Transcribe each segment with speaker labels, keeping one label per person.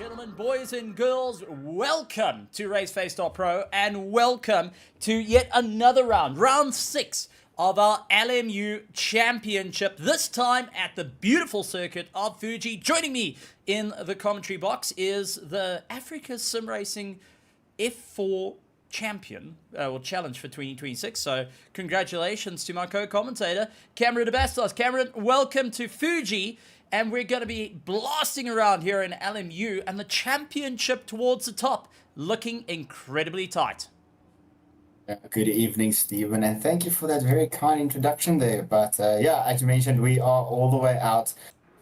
Speaker 1: gentlemen, boys and girls, welcome to RaceFace.Pro and welcome to yet another round, round 6 of our LMU Championship, this time at the beautiful circuit of Fuji. Joining me in the commentary box is the Africa Sim Racing F4 champion, or challenge for 2026. So congratulations to my co-commentator, Cameron de Bastos. Cameron, welcome to Fuji. And we're going to be blasting around here in LMU and the championship towards the top, looking incredibly tight.
Speaker 2: Good evening, Stephen, and thank you for that very kind introduction there. But yeah, as you mentioned, we are all the way out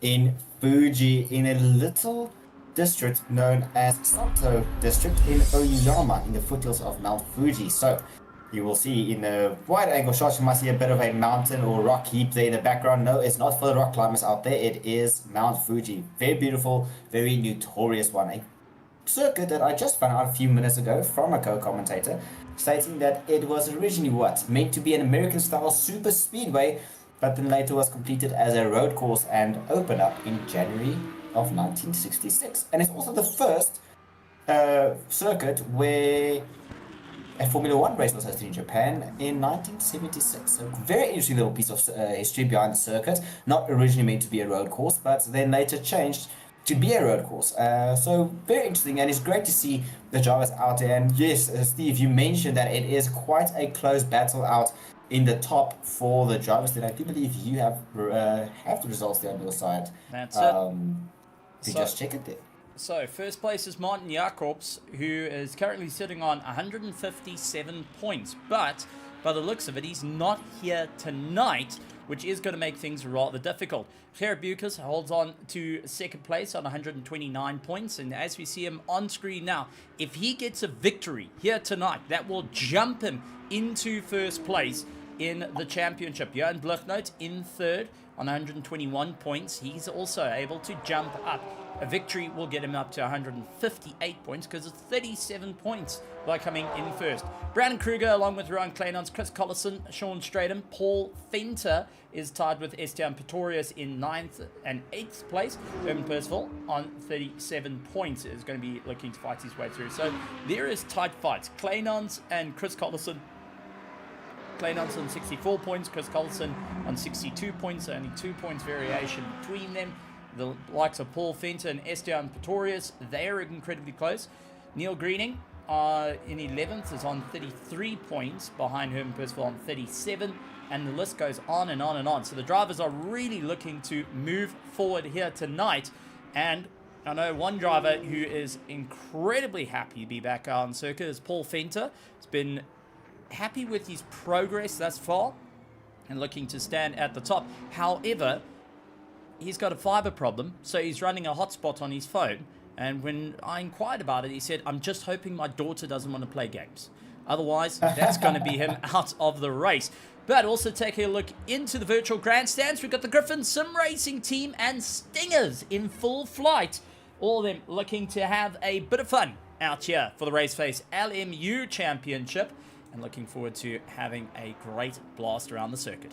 Speaker 2: in Fuji in a little district known as Santo District in Oyama in the foothills of Mount Fuji. So you will see in the wide angle shots, you might see a bit of a mountain or rock heap there in the background. No, it's not for the rock climbers out there. It is Mount Fuji. Very beautiful, very notorious one. A circuit that I just found out a few minutes ago from a co-commentator, stating that it was originally meant to be an American-style super speedway, but then later was completed as a road course and opened up in January of 1966. And it's also the first circuit where a Formula One race was hosted in Japan in 1976. So very interesting little piece of history behind the circuit. Not originally meant to be a road course, but then later changed to be a road course. So very interesting, and it's great to see the drivers out there. And yes, Steve, you mentioned that it is quite a close battle out in the top for the drivers. Then I do believe you have the results there on your side.
Speaker 1: That's it.
Speaker 2: Just check it there.
Speaker 1: So, first place is Martin Jacobs, who is currently sitting on 157 points. But, by the looks of it, he's not here tonight, which is going to make things rather difficult. Gerrit Bucas holds on to second place on 129 points. And as we see him on screen now, if he gets a victory here tonight, that will jump him into first place in the championship. Johan Blichnoot in third on 121 points. He's also able to jump up. A victory will get him up to 158 points because it's 37 points by coming in first. Brandon Kruger, along with Rowan Kleinans, Chris Collison, Sean Stratham, Paul Fenter is tied with Esteban Pretorius in 9th and 8th place. Herman Percival on 37 points is going to be looking to fight his way through. So there is tight fights. Kleinans and Chris Collison. Kleinans on 64 points, Chris Collison on 62 points, only 2 points variation between them. The likes of Paul Fenter and Esteban Pretorius, they are incredibly close. Neil Greening in 11th is on 33 points, behind Herman Percival on 37, and the list goes on and on and on. So the drivers are really looking to move forward here tonight, and I know one driver who is incredibly happy to be back on circuit is Paul Fenter. He's been happy with his progress thus far and looking to stand at the top. However, he's got a fiber problem, so he's running a hotspot on his phone. And when I inquired about it, he said, I'm just hoping my daughter doesn't want to play games. Otherwise, that's going to be him out of the race. But also taking a look into the virtual grandstands, we've got the Griffin Sim Racing team and Stingers in full flight. All of them looking to have a bit of fun out here for the RaceFace LMU Championship. And looking forward to having a great blast around the circuit.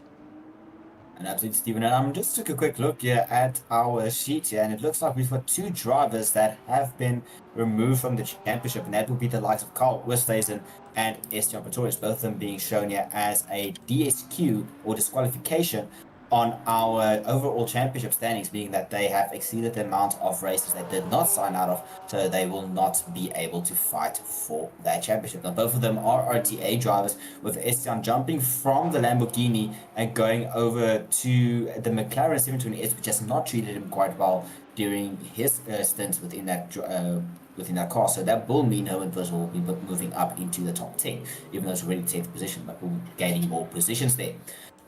Speaker 2: And absolutely, Stephen. And I just took a quick look here at our sheet here, and it looks like we've got 2 drivers that have been removed from the championship, and that would be the likes of Carl Westhuizen and Esteban Pretorius, both of them being shown here as a DSQ or disqualification on our overall championship standings, being that they have exceeded the amount of races they did not sign out of, so they will not be able to fight for that championship. Now, both of them are RTA drivers, with Esteban jumping from the Lamborghini and going over to the McLaren 720S, which has not treated him quite well during his stints within that car. So that will mean Herman Percival will be moving up into the top 10, even though it's already 10th position, but we'll be gaining more positions there.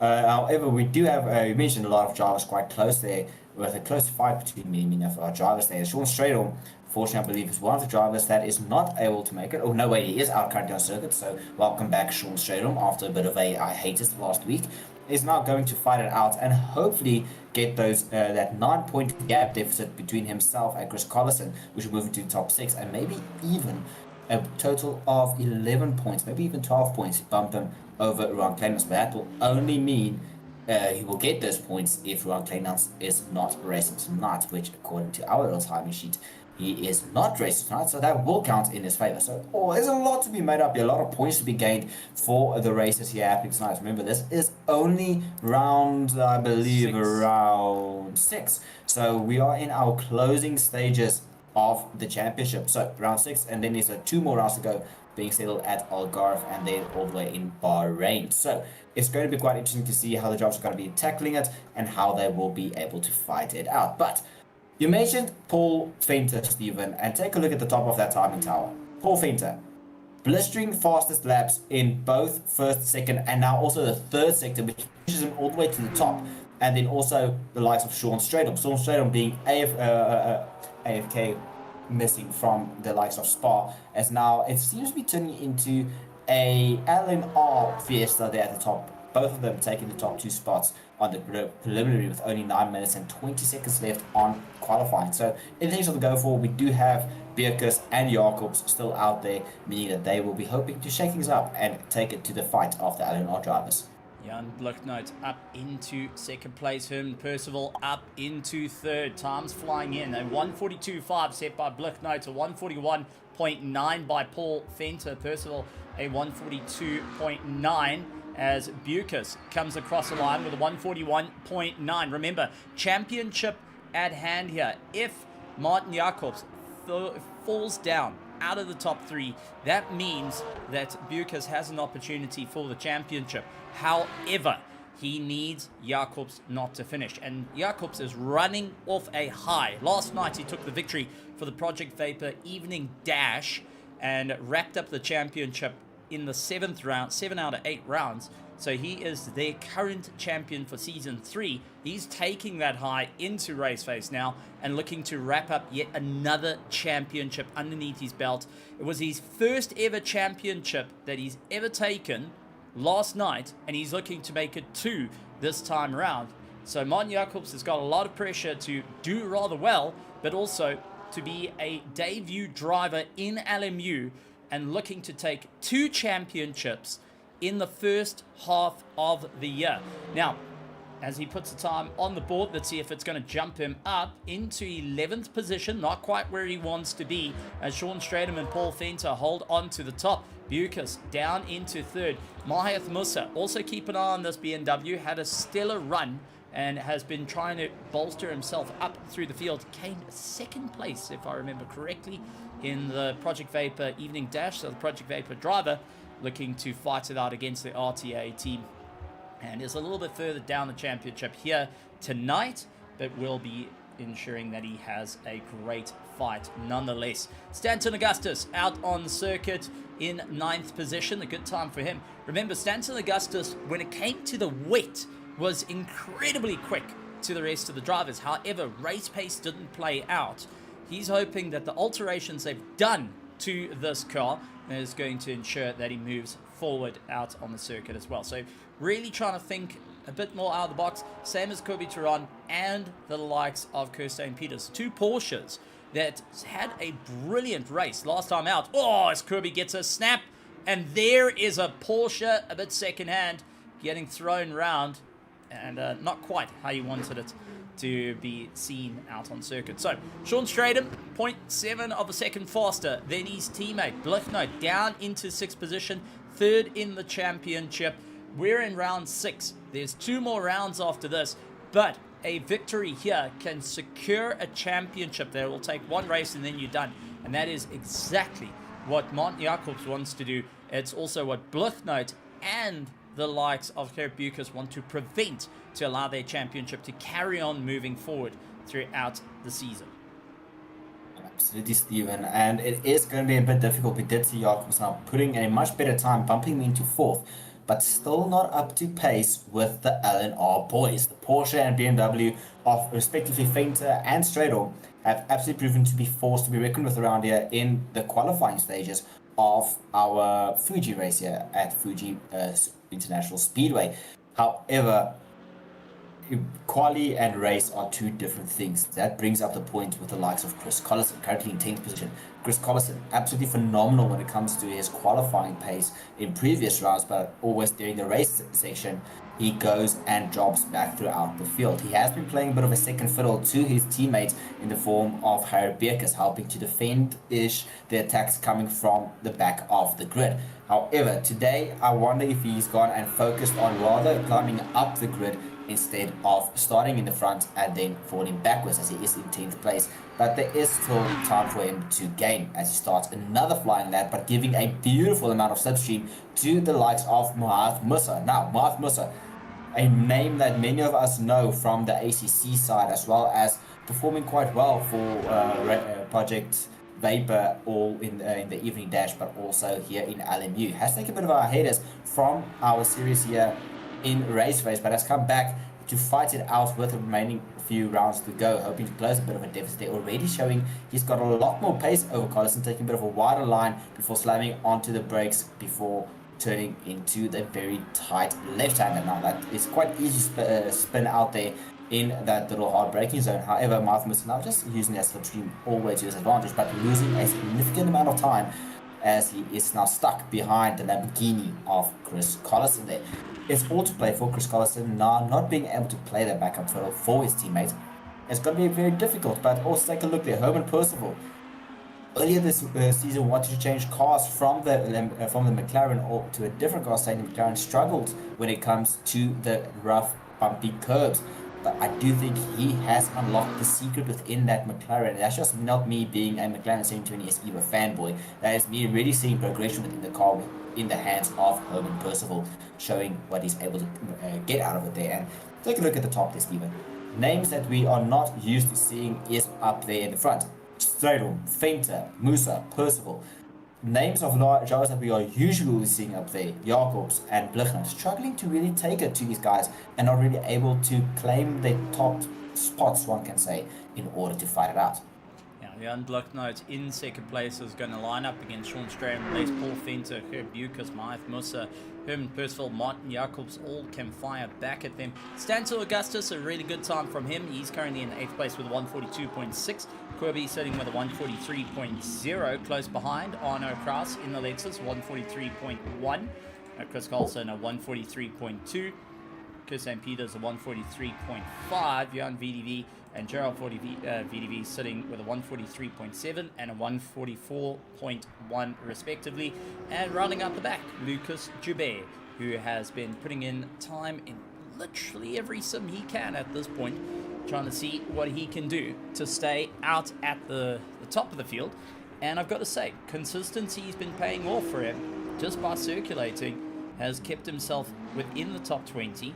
Speaker 2: However, we do have, you mentioned a lot of drivers quite close there, with a close fight between many of our drivers there. Sean Stratham, fortunately, I believe, is one of the drivers that is not able to make it. Oh, no way, he is out currently on circuit, so welcome back, Sean Stratham, after a bit of a I hate it last week. Is now going to fight it out and hopefully get those that 9-point gap deficit between himself and Chris Collison, which will move into the top 6, and maybe even a total of 11 points, maybe even 12 points, bump him over Rowan Kleinans. But that will only mean he will get those points if Rowan Kleinans is not racing tonight, which according to our little timing sheet he is not racing tonight, so that will count in his favor. So there's a lot to be made up here, a lot of points to be gained for the races here happening tonight. Remember, this is only round, I believe, round 6. So we are in our closing stages of the championship. So round 6, and then there's 2 more rounds to go, being settled at Algarve and then all the way in Bahrain. So it's going to be quite interesting to see how the drivers are going to be tackling it and how they will be able to fight it out. But you mentioned Paul Venter, Stephen, and take a look at the top of that timing tower. Paul Venter, blistering fastest laps in both first, second, and now also the third sector, which pushes him all the way to the top. And then also the likes of Sean Stradom. Sean Stradom being AFK, missing from the likes of Spa, as now it seems to be turning into a LMR fiesta there at the top. Both of them taking the top 2 spots on the preliminary with only 9 minutes and 20 seconds left on qualifying. So in things to go for, we do have Bierkus and Jacobs still out there, meaning that they will be hoping to shake things up and take it to the fight of the LMR drivers.
Speaker 1: Jan Bluchnote up into second place. Herman Percival up into third. Times flying in. A 1:42.5 set by Bluchnote. A 1:41.9 by Paul Venter. Percival a 1:42.9 as Bierkus comes across the line with a 1:41.9. Remember, championship at hand here. If Martin Jacobs falls down out of the top 3, that means that Bierkus has an opportunity for the championship. However, he needs Jacobs not to finish, and Jacobs is running off a high. Last night he took the victory for the Project Vapor Evening Dash and wrapped up the championship in the 7th round, 7 out of 8 rounds. So he is their current champion for Season 3. He's taking that high into Raceface now and looking to wrap up yet another championship underneath his belt. It was his first ever championship that he's ever taken last night, and he's looking to make it 2 this time around. So Martin Jacobs has got a lot of pressure to do rather well, but also to be a debut driver in LMU and looking to take 2 championships in the first half of the year. Now, as he puts the time on the board, let's see if it's going to jump him up into 11th position, not quite where he wants to be, as Sean Stradom and Paul Venter hold on to the top. Bierkus down into 3rd. Mahath Musa, also keep an eye on this BMW, had a stellar run and has been trying to bolster himself up through the field. Came 2nd place, if I remember correctly, in the Project Vapor Evening Dash. So the Project Vapor driver looking to fight it out against the RTA team, and is a little bit further down the championship here tonight, but will be ensuring that he has a great fight nonetheless. Stanton Augustus out on the circuit in 9th position. A good time for him. Remember, Stanton Augustus, when it came to the wet, was incredibly quick to the rest of the drivers. However, race pace didn't play out. He's hoping that the alterations they've done to this car is going to ensure that he moves forward out on the circuit as well. So really trying to think a bit more out of the box, same as Kirby Turan and the likes of Kirsten Peters. 2 Porsches that had a brilliant race last time out. Oh, as Kirby gets a snap, and there is a Porsche a bit secondhand getting thrown round, and not quite how you wanted it to be seen out on circuit. So Sean Stradom, 0.7 of a second faster than his teammate Bluchnote, down into 6th position, 3rd in the championship. We're in round 6. There's 2 more rounds after this, but a victory here can secure a championship. That will take 1 race and then you're done, and that is exactly what Martin Jacobs wants to do. It's also what Bluchnote and the likes of Gerrit Bierkus want to prevent, to allow their championship to carry on moving forward throughout the season.
Speaker 2: Absolutely, Stephen, and it is going to be a bit difficult. We did see Jacobs now putting a much better time, bumping me into 4th, but still not up to pace with the LNR boys. The Porsche and BMW of respectively Venter and Stradom have absolutely proven to be forced to be reckoned with around here in the qualifying stages of our Fuji race here at Fuji International Speedway. However, quali and race are two different things. That brings up the point with the likes of Chris Collison, currently in 10th position. Chris Collison, absolutely phenomenal when it comes to his qualifying pace in previous rounds, but always during the race section, he goes and drops back throughout the field. He has been playing a bit of a second fiddle to his teammates in the form of Harry Beekers, helping to defend-ish the attacks coming from the back of the grid. However, today, I wonder if he's gone and focused on rather climbing up the grid instead of starting in the front and then falling backwards as he is in 10th place. But there is still time for him to gain as he starts another flying lap, but giving a beautiful amount of slipstream to the likes of Mohamed Musa. Now, Mohamed Musa, a name that many of us know from the ACC side, as well as performing quite well for Project Vapor, all in the evening dash, but also here in LMU. Has taken a bit of a hiatus from our series here in RaceFace, but has come back to fight it out with the remaining few rounds to go, hoping to close a bit of a deficit. They're already showing he's got a lot more pace over Collison, taking a bit of a wider line before slamming onto the brakes before turning into the very tight left-hander. Now that is quite easy to spin out there in that little hard braking zone. However, Mathemus now just using that slipstream all the way to his advantage, but losing a significant amount of time as he is now stuck behind the Lamborghini of Chris Collison there. It's all to play for Chris Collison now, not being able to play that backup fiddle for his teammates. It's going to be very difficult, but also take a look there. Herman Percival, earlier this season, wanted to change cars from the McLaren or to a different car, saying the McLaren struggled when it comes to the rough, bumpy curbs. But I do think he has unlocked the secret within that McLaren. That's just not me being a McLaren 720 SE fanboy. That is me really seeing progression within the car in the hands of Herman Percival, showing what he's able to get out of it there. And take a look at the top there, Stephen. Names that we are not used to seeing is up there in the front. Stradom, Fenter, Musa, Percival. Names of drivers that we are usually seeing up there, Jacobs and Blichner, struggling to really take it to these guys and not really able to claim their top spots, one can say, in order to fight it out.
Speaker 1: Yeah, Jan Blichner in second place is going to line up against Sean Strahan, Les Paul Fenter, Herb Bucas, Maeth Musa, Herman Percival, Martin Jacobs, all can fire back at them. Stancil Augustus, a really good time from him. He's currently in 8th place with a 142.6. Kirby sitting with a 143.0, close behind Arno Kraus in the Lexus, 143.1. Chris Carlson, a 143.2. Chris St. Peters, a 143.5. Jan VDV and Gerald VDV sitting with a 143.7 and a 144.1 respectively. And rounding up the back, Lucas Joubert, who has been putting in time in literally every sim he can at this point, trying to see what he can do to stay out at the top of the field. And I've got to say, consistency has been paying off for him. Just by circulating, has kept himself within the top 20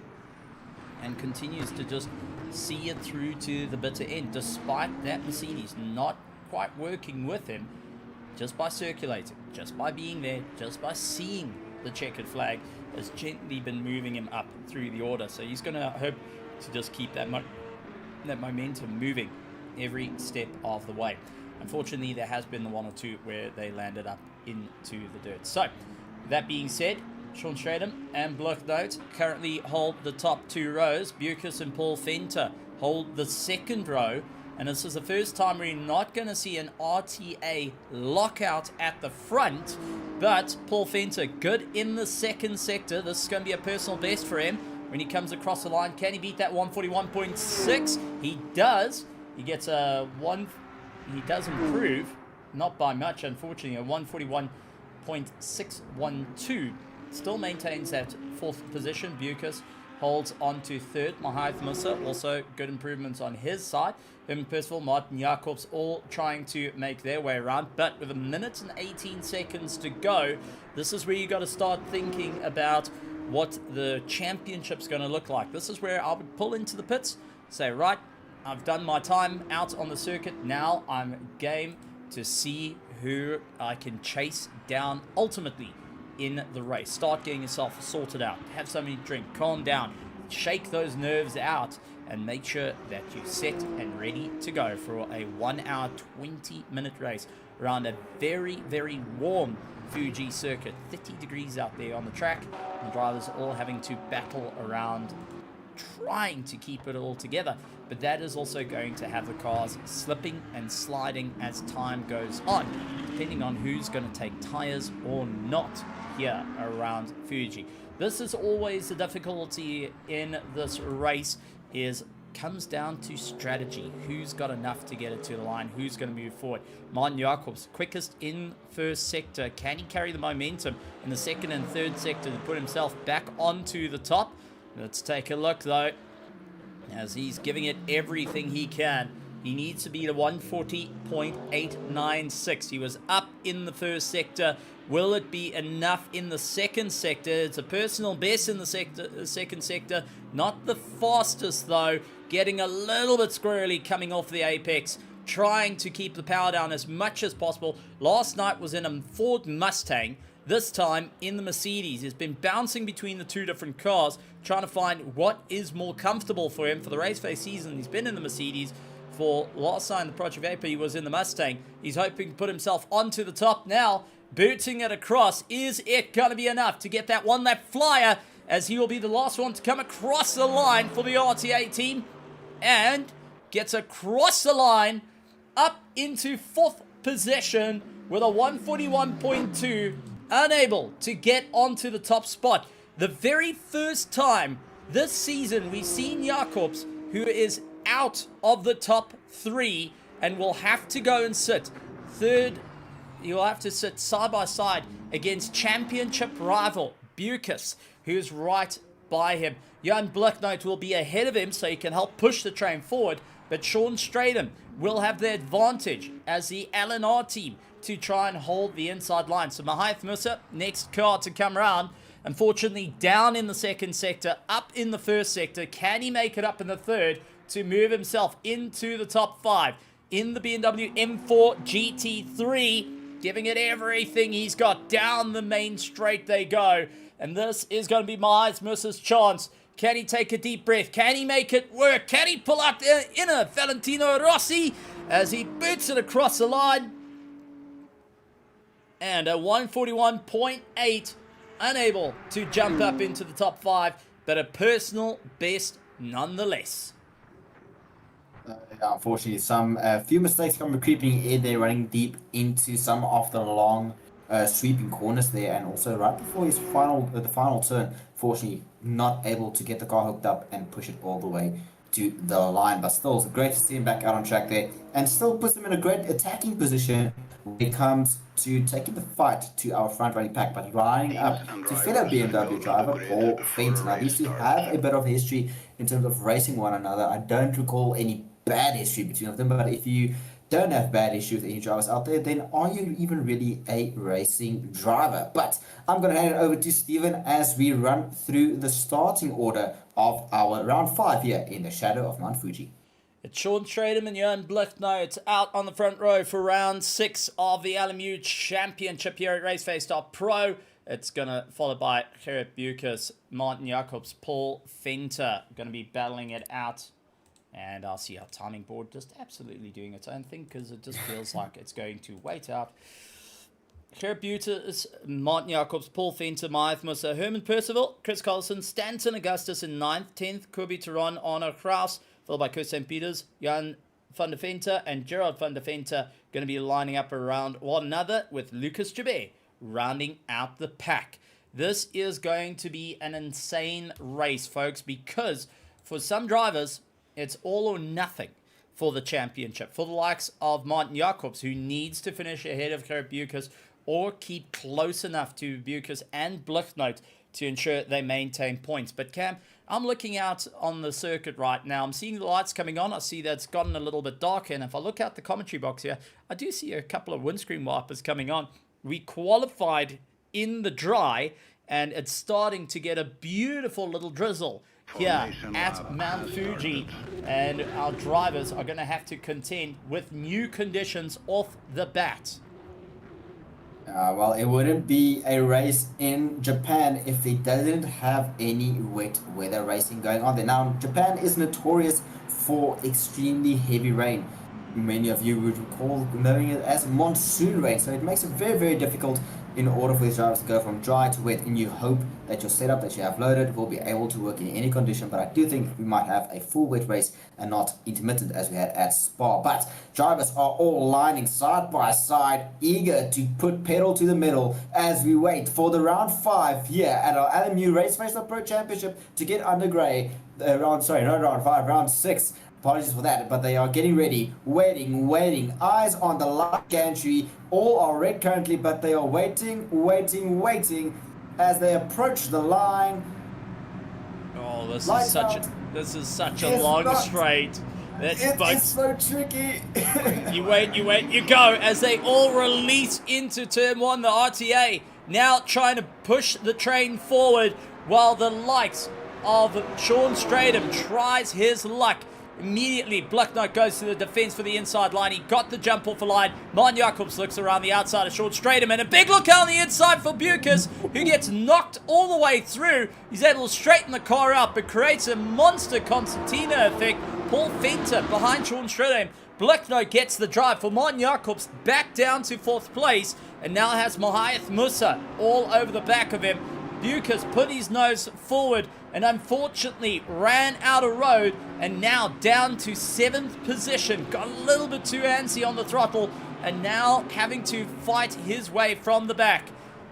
Speaker 1: and continues to just see it through to the bitter end, despite that Mercedes not quite working with him. Just by circulating, just by being there, just by seeing the checkered flag, has gently been moving him up through the order. So he's going to hope to just keep that momentum moving every step of the way. Unfortunately, there has been the one or two where they landed up into the dirt. So, that being said, Sean Stratham and Blichnout currently hold the top two rows. Bucas and Paul Fenter hold the second row. And this is the first time we're not going to see an RTA lockout at the front. But Paul Fenter, good in the second sector. This is going to be a personal best for him. When he comes across the line, can he beat that 141.6? He does. He gets a one. He does improve, not by much, unfortunately. A 141.612. Still maintains that fourth position. Bucas holds on to third. Mahath Musa, also good improvements on his side. Herman Percival, Martin Jacobs, all trying to make their way around. But with 1 minute and 18 seconds to go, this is where you got to start thinking about what the championship's going to look like. This is where I would pull into the pits, say, right, I've done my time out on the circuit. Now I'm game to see who I can chase down ultimately in the race. Start getting yourself sorted out. Have something to drink. Calm down. Shake those nerves out and make sure that you're set and ready to go for a 1 hour 20-minute race around a very, very warm Fuji circuit. 30 degrees out there on the track. The drivers all having to battle around trying to keep it all together. But that is also going to have the cars slipping and sliding as time goes on, depending on who's going to take tires or not here around Fuji. This is always the difficulty in this race, comes down to strategy. Who's got enough to get it to the line? Who's going to move forward? Martin Jacobs, quickest in first sector. Can he carry the momentum in the second and third sector to put himself back onto the top? Let's take a look, though, as he's giving it everything he can. He needs to be the 140.896. He was up in the first sector. Will it be enough in the second sector? It's a personal best in the second sector. Not the fastest, though. Getting a little bit squirrely coming off the apex. Trying to keep the power down as much as possible. Last night was in a Ford Mustang. This time in the Mercedes. He's been bouncing between the two different cars, trying to find what is more comfortable for him. For the RaceFace season, he's been in the Mercedes. For last time, the Project Vapor, he was in the Mustang. He's hoping to put himself onto the top now. Booting it across. Is it going to be enough to get that one lap flyer, as he will be the last one to come across the line for the RTA team? And gets across the line up into 4th position with a 141.2. Unable to get onto the top spot. The very first time this season we've seen Jacobs, who is out of the top 3 and will have to go and sit third. You'll have to sit side by side against championship rival Bucas, who's right by him. Jan Blichnout will be ahead of him, so he can help push the train forward, but Sean Stratham will have the advantage as the LNR team to try and hold the inside line. So Mahath Musa, next car to come around, unfortunately down in the second sector, up in the first sector. Can he make it up in the third to move himself into the top 5? In the BMW M4 GT3, giving it everything he's got. Down the main straight they go. And this is going to be Mahath Musa's chance. Can he take a deep breath? Can he make it work? Can he pull out the inner Valentino Rossi as he boots it across the line? And a 141.8, unable to jump up into the top 5, but a personal best nonetheless.
Speaker 2: Unfortunately, some few mistakes come creeping in there, running deep into some of the long sweeping corners there, and also right before his the final turn, fortunately not able to get the car hooked up and push it all the way to the line. But still, it's great to see him back out on track there, and still puts him in a great attacking position when it comes to taking the fight to our front running pack. But lining up to fellow BMW driver Paul Fenton. Now, these two have a bit of history in terms of racing one another. I don't recall any bad history between them, but if you don't have bad history with any drivers out there, then are you even really a racing driver? But I'm going to hand it over to Steven as we run through the starting order of our round 5 here in the shadow of Mount Fuji.
Speaker 1: It's Sean Stratham and Jan Blichnout out on the front row for round 6 of the LMU Championship here at RaceFace.Pro. It's going to follow by Gerrit Bucas, Martin Jacobs, Paul Venter going to be battling it out. And I'll see our timing board just absolutely doing its own thing, because it just feels like it's going to wait out. Gerrit Bucas, Martin Jacobs, Paul Venter, Mahath Musa, Herman Percival, Chris Carlson, Stanton Augustus in 9th, 10th, Kubi Turan, Arno Kraus, followed by Chris St. Peters, Jan van der Venter and Gerard van der Venter going to be lining up around one another, with Lucas Jabet rounding out the pack. This is going to be an insane race, folks, because for some drivers, it's all or nothing for the championship. For the likes of Martin Jacobs, who needs to finish ahead of Gerrit Bucas or keep close enough to Bucas and Blichnout to ensure they maintain points. But Cam, I'm looking out on the circuit right now. I'm seeing the lights coming on. I see that it's gotten a little bit darker. And if I look out the commentary box here, I do see a couple of windscreen wipers coming on. We qualified in the dry, and it's starting to get a beautiful little drizzle here at Mount Fuji, and our drivers are going to have to contend with new conditions off the bat.
Speaker 2: Well, it wouldn't be a race in Japan if they didn't have any wet weather racing going on there. Now, Japan is notorious for extremely heavy rain. many of you would recall knowing it as monsoon rain. So it makes it very, very difficult in order for these drivers to go from dry to wet, and you hope that your setup that you have loaded will be able to work in any condition. But I do think we might have a full wet race and not intermittent as we had at Spa. But drivers are all lining side by side, eager to put pedal to the metal as we wait for the round 5 here at our LMU RaceFace.Pro Championship to get underway. Round 6. Apologies for that, but they are getting ready, waiting. Eyes on the light gantry. All are red currently, but they are waiting as they approach the line.
Speaker 1: Oh, this is such a long straight.
Speaker 2: It's so tricky.
Speaker 1: You wait, you go as they all release into turn 1. The RTA now trying to push the train forward while the likes of Sean Stratham tries his luck. Immediately, Blucknote goes to the defense for the inside line. He got the jump off the line. Martin Jacobs looks around the outside of Sean Stratham, and a big look out on the inside for Bucas, who gets knocked all the way through. He's able to straighten the car out, but creates a monster concertina effect. Paul Fenter behind Sean Stratham. Blucknote gets the drive for Martin Jacobs back down to 4th place, and now has Mohamed Musa all over the back of him. Bucas put his nose forward and unfortunately ran out of road, and now down to 7th position. Got a little bit too antsy on the throttle, and now having to fight his way from the back.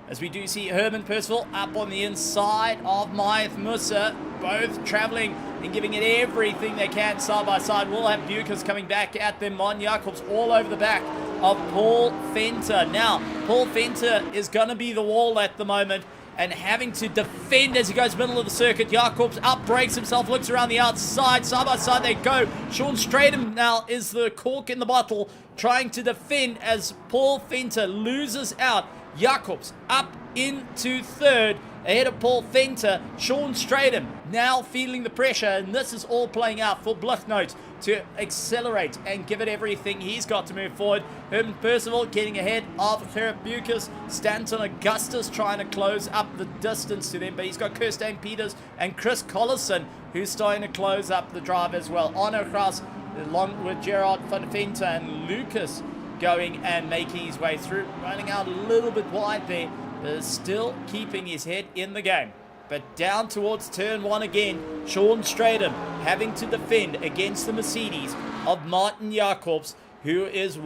Speaker 1: As we do see Herman Percival up on the inside of Mohamed Musa, both traveling and giving it everything they can side by side. We'll have Bucas coming back at them. Martin Jacobs all over the back of Paul Fenter. Now, Paul Fenter is going to be the wall at the moment, and having to defend as he goes middle of the circuit. Jacobs up, breaks himself, looks around the outside. Side by side they go. Sean Stratham now is the cork in the bottle, trying to defend as Paul Fenter loses out. Jacobs up into 3rd, ahead of Paul Fenter. Sean Stratham now feeling the pressure, and this is all playing out for Blucknote to accelerate and give it everything he's got to move forward. Herman Percival getting ahead of Gerrit Bucas. Stanton Augustus trying to close up the distance to them, but he's got Kirstein Peters and Chris Collison who's starting to close up the drive as well. Arno Kraus along with Gerard van Venter and Lucas going and making his way through, running out a little bit wide there, but still keeping his head in the game. But down towards turn 1 again, Sean Stratham having to defend against the Mercedes of Martin Jacobs, who is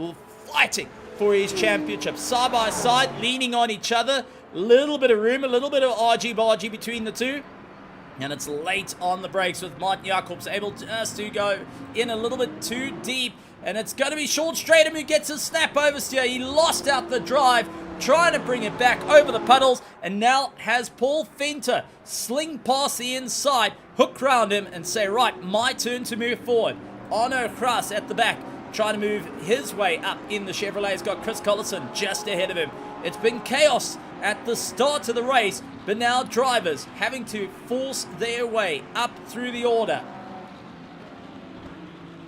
Speaker 1: fighting for his championship. Side by side, leaning on each other. A little bit of room, a little bit of argy-bargy between the two. And it's late on the brakes with Martin Jacobs able just to go in a little bit too deep. And it's going to be Sean Stratham who gets a snap oversteer. He lost out the drive, trying to bring it back over the puddles, and now has Paul Fenter sling past the inside, hook round him, and say, right, my turn to move forward. Arno Kraus at the back, trying to move his way up in the Chevrolet. He's got Chris Collison just ahead of him. It's been chaos at the start of the race, but now drivers having to force their way up through the order.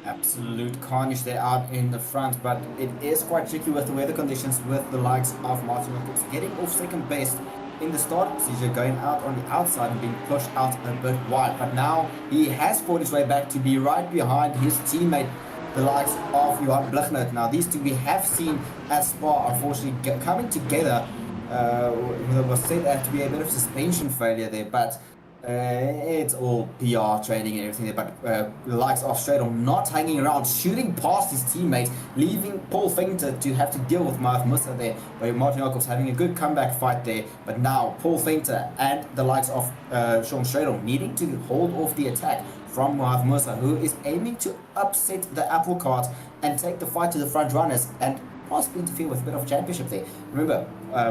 Speaker 2: Absolute carnage there out in the front, but it is quite tricky with the weather conditions, with the likes of Martin Jacobs getting off second base in the start procedure, going out on the outside and being pushed out a bit wide. But now he has fought his way back to be right behind his teammate, the likes of Johan Blucknote. Now these two we have seen at Spa, unfortunately, coming together. There was said to be a bit of suspension failure there, but it's all PR training and everything there. But the likes of Stratham not hanging around, shooting past his teammates, leaving Paul Fenter to have to deal with Mohamed Musa there. But Martin Jacobs having a good comeback fight there. But now Paul Fenter and the likes of Sean Stratham needing to hold off the attack from Mohamed Musa, who is aiming to upset the apple cart and take the fight to the front runners and possibly interfere with a bit of championship there. Remember,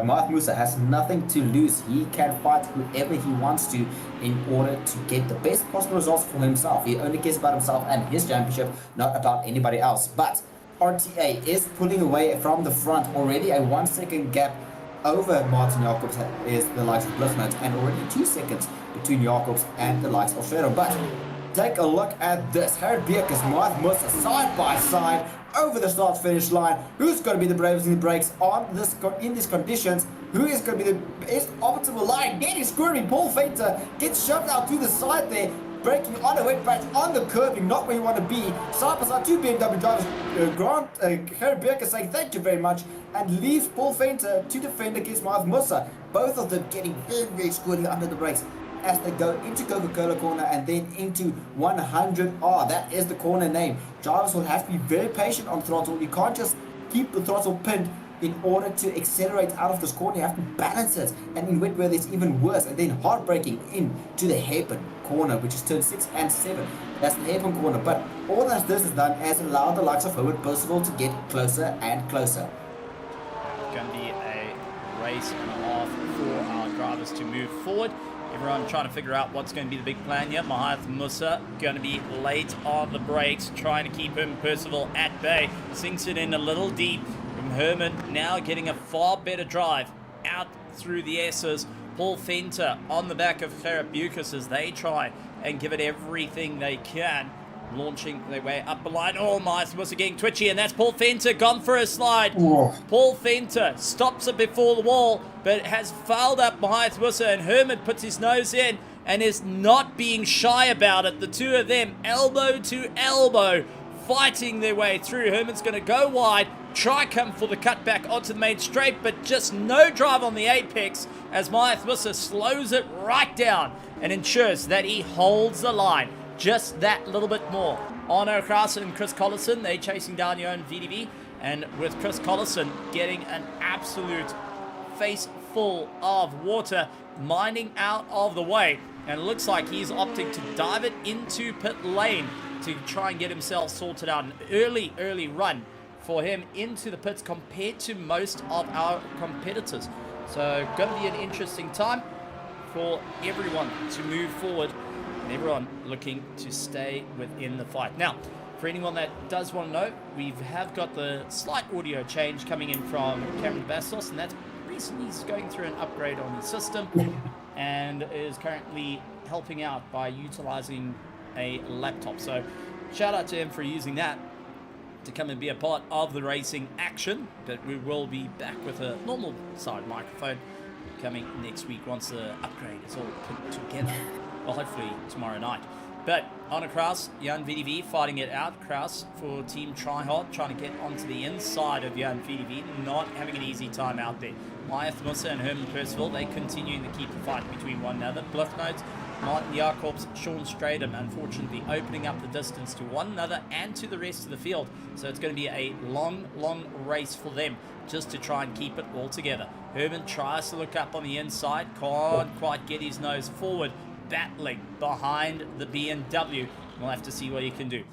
Speaker 2: Mohamed Musa has nothing to lose. He can fight whoever he wants to in order to get the best possible results for himself. He only cares about himself and his championship, not about anybody else. But RTA is pulling away from the front. Already a 1 second gap over Martin Jacobs is the likes of Blucknote, and already 2 seconds between Jacobs and the likes of Stratham. But take a look at this. Gerrit Bucas, Mohamed Musa side by side over the start finish line. Who's going to be the bravest in the brakes in these conditions? Who is going to be the best optimal line? Getting screaming. Paul Fenter gets shoved out to the side there. braking on a wet patch, on the curving, not where you want to be. Side by side, two BMW drivers. Harry Birker saying thank you very much, and leaves Paul Venter to defend against Marth Musa. Both of them getting very, very squirrely under the brakes as they go into Coca-Cola corner and then into 100R. That is the corner name. Drivers will have to be very patient on throttle. You can't just keep the throttle pinned in order to accelerate out of this corner. You have to balance it, and in wet weather it's even worse. And then hard braking into the hairpin corner, which is turn 6 and 7. That's the hairpin corner. But all that this has done has allowed the likes of Howard Percival to get closer and closer.
Speaker 1: It's going to be a race and a half for our drivers to move forward. Everyone trying to figure out what's going to be the big plan here. Mahath Musa going to be late on the brakes, trying to keep him, Percival, at bay. Sinks it in a little deep. From Herman now getting a far better drive out through the S's. Paul Venter on the back of Karabukas as they try and give it everything they can. Launching their way up the line. Oh, Mahath Musa getting twitchy, and that's Paul Venter gone for a slide. Whoa. Paul Venter stops it before the wall, but has fouled up Mahath Musa, and Herman puts his nose in and is not being shy about it. The two of them elbow to elbow fighting their way through. Herman's going to go wide, try come for the cutback onto the main straight, but just no drive on the apex as Mahath Musa slows it right down and ensures that he holds the line just that little bit more. Arno Kraus and Chris Collison, they chasing down your own VDV, and with Chris Collison getting an absolute face full of water, mining out of the way, and it looks like he's opting to dive it into pit lane to try and get himself sorted out. An early run for him into the pits compared to most of our competitors. So going to be an interesting time for everyone to move forward and everyone looking to stay within the fight. Now, for anyone that does want to know, we have got the slight audio change coming in from Cameron Bastos, and that's recently he's going through an upgrade on the system and is currently helping out by utilizing a laptop. So shout out to him for using that to come and be a part of the racing action. But we will be back with a normal side microphone coming next week once the upgrade is all put together. Well, hopefully tomorrow night. But Arno Kraus, Jan VDV fighting it out. Kraus for Team Tryhard, trying to get onto the inside of Jan VDV, not having an easy time out there. Mahath Musa and Herman Percival, they continuing to keep the fight between one another. Bluff notes, Martin Jacobs, Sean Stratham, unfortunately opening up the distance to one another and to the rest of the field. So it's going to be a long race for them just to try and keep it all together. Herman tries to look up on the inside, can't quite get his nose forward, battling behind the BMW. We'll have to see what he can do.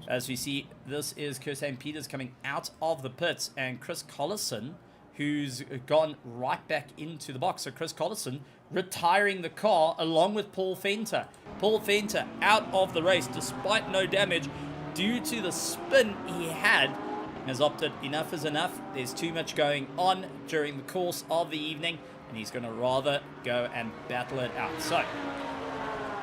Speaker 1: As we see, this is Kirsten Peters coming out of the pits, and Chris Collison, who's gone right back into the box. So Chris Collison retiring the car along with Paul Venter. Paul Venter out of the race despite no damage due to the spin he had. Has opted enough is enough. There's too much going on during the course of the evening, and he's going to rather go and battle it out. So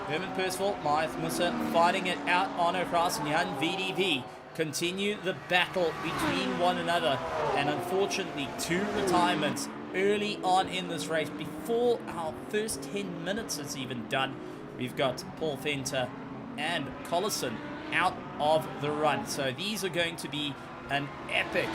Speaker 1: Herman Percival, Mahath Musa fighting it out. Arno Kraus and Jan VDV continue the battle between one another, and unfortunately 2 retirements early on in this race before our first 10 minutes is even done. We've got Paul Venter and Collison out of the run. So these are going to be an epic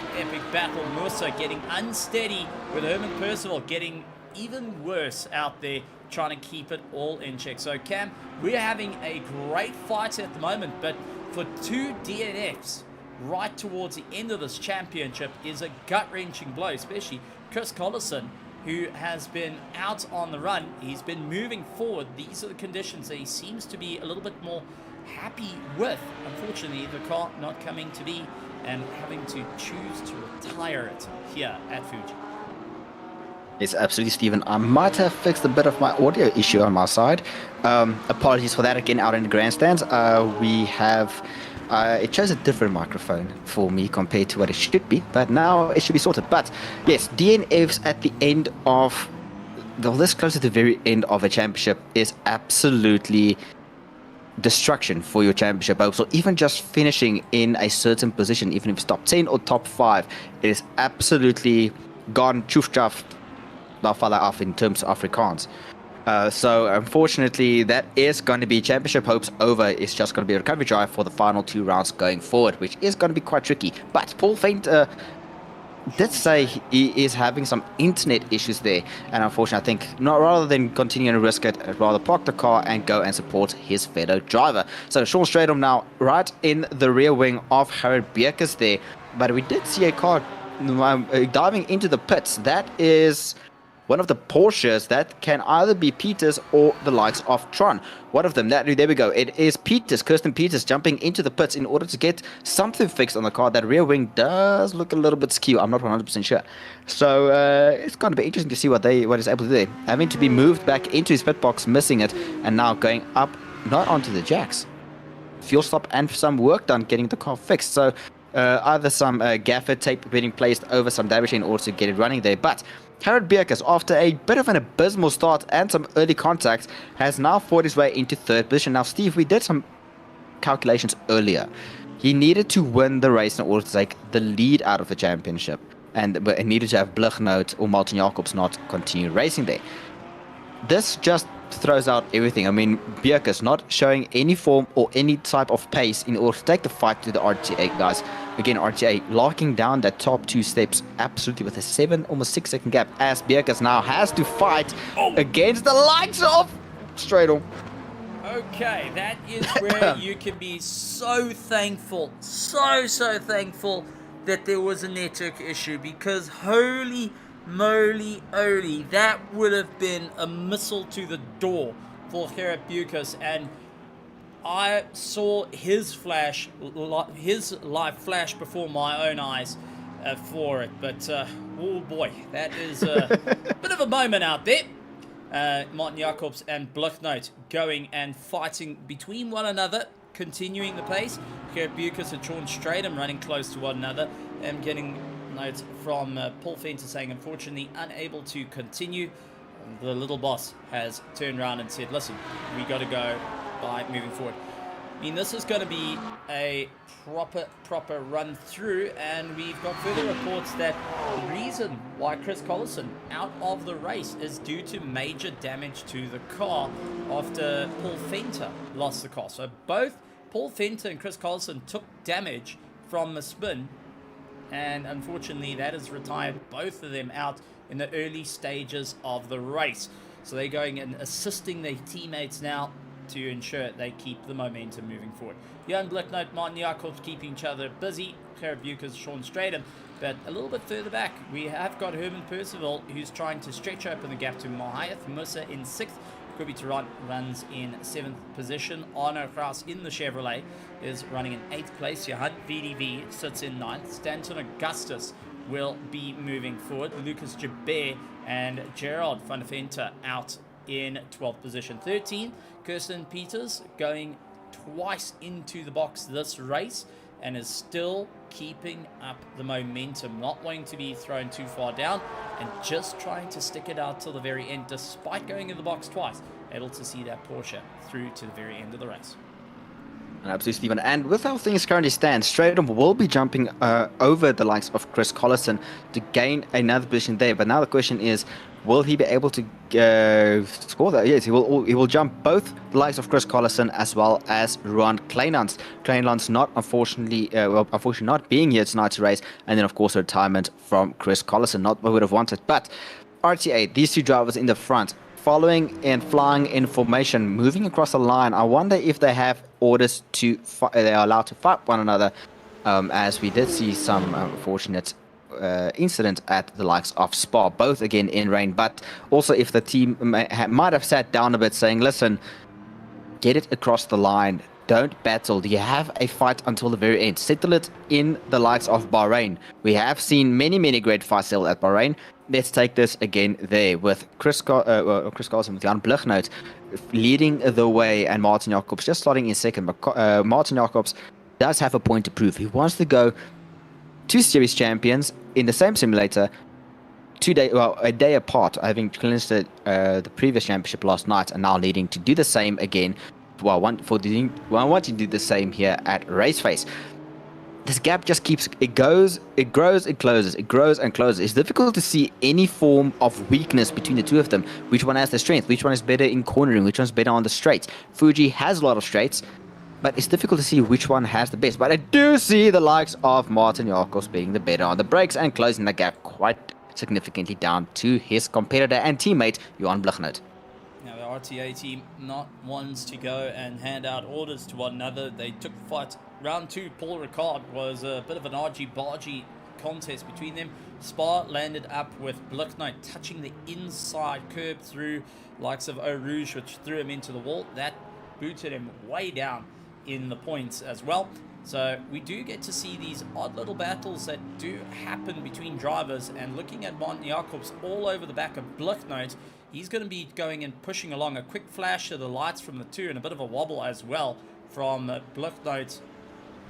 Speaker 1: battle. Musa getting unsteady with Herman Percival getting even worse out there, trying to keep it all in check. So Cam, we're having a great fight at the moment, but for 2 DNFs right towards the end of this championship is a gut-wrenching blow, especially Chris Collison, who has been out on the run. He's been moving forward. These are the conditions that he seems to be a little bit more happy with. Unfortunately, the car not coming to be and having to choose to retire it here at Fuji.
Speaker 3: Yes, absolutely, Stephen. I might have fixed a bit of my audio issue on my side. Apologies for that again out in the grandstands. We have... it shows a different microphone for me compared to what it should be, but now it should be sorted. But yes, DNFs at the end of... this close to the very end of a championship is absolutely destruction for your championship hopes, or even just finishing in a certain position, even if it's top 10 or top 5, it is absolutely gone tjoef tjaf off in terms of Afrikaans. So unfortunately, that is going to be championship hopes over. It's just going to be a recovery drive for the final 2 rounds going forward, which is going to be quite tricky. But Paul Faint did say he is having some internet issues there, and unfortunately, I think rather than continuing to risk it, I'd rather park the car and go and support his fellow driver. So Sean Stradom now right in the rear wing of Harold Bierkes there, but we did see a car diving into the pits. That is one of the Porsches that can either be Peters or the likes of Tron. One of them, there we go. It is Peters, Kirsten Peters, jumping into the pits in order to get something fixed on the car. That rear wing does look a little bit skew. I'm not 100% sure. So it's going to be interesting to see what he's able to do there. Having to be moved back into his pit box, missing it, and now going up, not onto the jacks. Fuel stop and some work done getting the car fixed. So either some gaffer tape being placed over some damage in order to get it running there. But Harold Bierkes, after a bit of an abysmal start and some early contacts, has now fought his way into 3rd position. Now, Steve, we did some calculations earlier. He needed to win the race in order to take the lead out of the championship. But it needed to have Blighnout or Martin Jacobs not continue racing there. This just throws out everything. I mean, Bierkes not showing any form or any type of pace in order to take the fight to the RTA guys. Again, RTA locking down that top 2 steps absolutely with a almost 6 second gap, as Bierkes now has to fight against the likes of Stradom.
Speaker 1: Okay, that is where you can be so thankful, so thankful that there was a network issue, because holy moly, that would have been a missile to the door for Gerrit Bierkes, and I saw his life flash before my own eyes for it. But oh boy, that is a bit of a moment out there. Martin Jacobs and Blighnout going and fighting between one another, continuing the pace. Gerrit Bierkes and Sean Stradom running close to one another, and getting notes from Paul Fenter saying, unfortunately, unable to continue. The little boss has turned around and said, listen, we got to go by moving forward. I mean, this is going to be a proper run through, and we've got further reports that the reason why Chris Collison out of the race is due to major damage to the car after Paul Fenter lost the car. So both Paul Fenter and Chris Collison took damage from the spin, and unfortunately that has retired both of them out in the early stages of the race. So they're going and assisting their teammates now to ensure they keep the momentum moving forward. Johan Blighnout, Martin Jacobs keeping each other busy, Gerrit Bierkes, Sean Stradom. But a little bit further back, we have got Herman Percival, who's trying to stretch open the gap to Mahayath Musa in 6th. Kubi Tarrant runs in 7th position. Arno Kraus in the Chevrolet is running in 8th place. Johan VDV sits in 9th. Stanton Augustus will be moving forward. Lucas Jabert and Gerard van der Venter out in 12th position. 13, Kirsten Peters going twice into the box this race and is still keeping up the momentum, not wanting to be thrown too far down and just trying to stick it out till the very end, despite going in the box twice, able to see that Porsche through to the very end of the race.
Speaker 3: Absolutely, Stephen. And with how things currently stand, Stradom will be jumping over the likes of Chris Collison to gain another position there. But now the question is, will he be able to score that? Yes, he will jump both the likes of Chris Collison as well as Ruan Kleinlands. Kleinlands unfortunately not being here tonight to race, and then of course a retirement from Chris Collison, not what we would have wanted. But RTA, these two drivers in the front, following and flying in formation, moving across the line. I wonder if they have orders to they are allowed to fight one another, as we did see some unfortunate incident at the likes of Spa, both again in rain. But also if the team might have sat down a bit saying, listen, get it across the line, don't battle, you have a fight until the very end, settle it in the likes of Bahrain. We have seen many great fights still at Bahrain. Let's take this again there with Chris Carlson, with Jan Blighnout leading the way, and Martin Jacobs just starting in second. But Martin Jacobs does have a point to prove. He wants to go to Series Champions in the same simulator a day apart, having clinched the previous championship last night, and now needing to do the same again. Wanting to do the same here at RaceFace. this gap just it grows, it closes, it grows and closes. It's difficult to see any form of weakness between the two of them. Which one has the strength? Which one is better in cornering? Which one's better on the straights? Fuji has a lot of straights, but it's difficult to see which one has the best. But I do see the likes of Martin Jacobs being the better on the brakes and closing the gap quite significantly down to his competitor and teammate, Johan Blichnout.
Speaker 1: Now, the RTA team not ones to go and hand out orders to one another. They took the fight. Round 2, Paul Ricard was a bit of an argy-bargy contest between them. Spa landed up with Blichnout touching the inside curb through likes of Eau Rouge, which threw him into the wall. That booted him way down in the points as well. So we do get to see these odd little battles that do happen between drivers. And looking at Martin Jacobs all over the back of Blichnout, he's going to be going and pushing along. A quick flash of the lights from the two and a bit of a wobble as well from Blichnout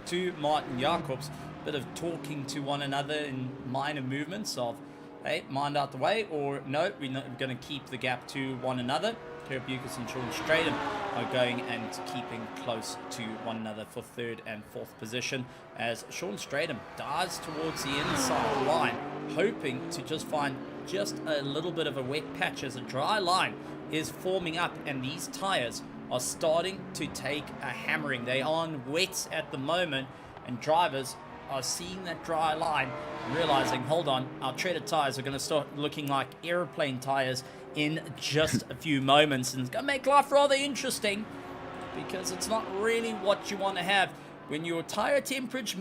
Speaker 1: to Martin Jacobs. Bit of talking to one another in minor movements of, hey, mind out the way, or no, we're going to keep the gap to one another. Kurt Bucas and Sean Stratham are going and keeping close to one another for 3rd and 4th position, as Sean Stratham dives towards the inside line, hoping to just find just a little bit of a wet patch as a dry line is forming up, and these tires are starting to take a hammering. They are on wets at the moment, and drivers are seeing that dry line and realizing, hold on, our treaded tires are going to start looking like airplane tires in just a few moments, and it's going to make life rather interesting, because it's not really what you want to have when your tire temperature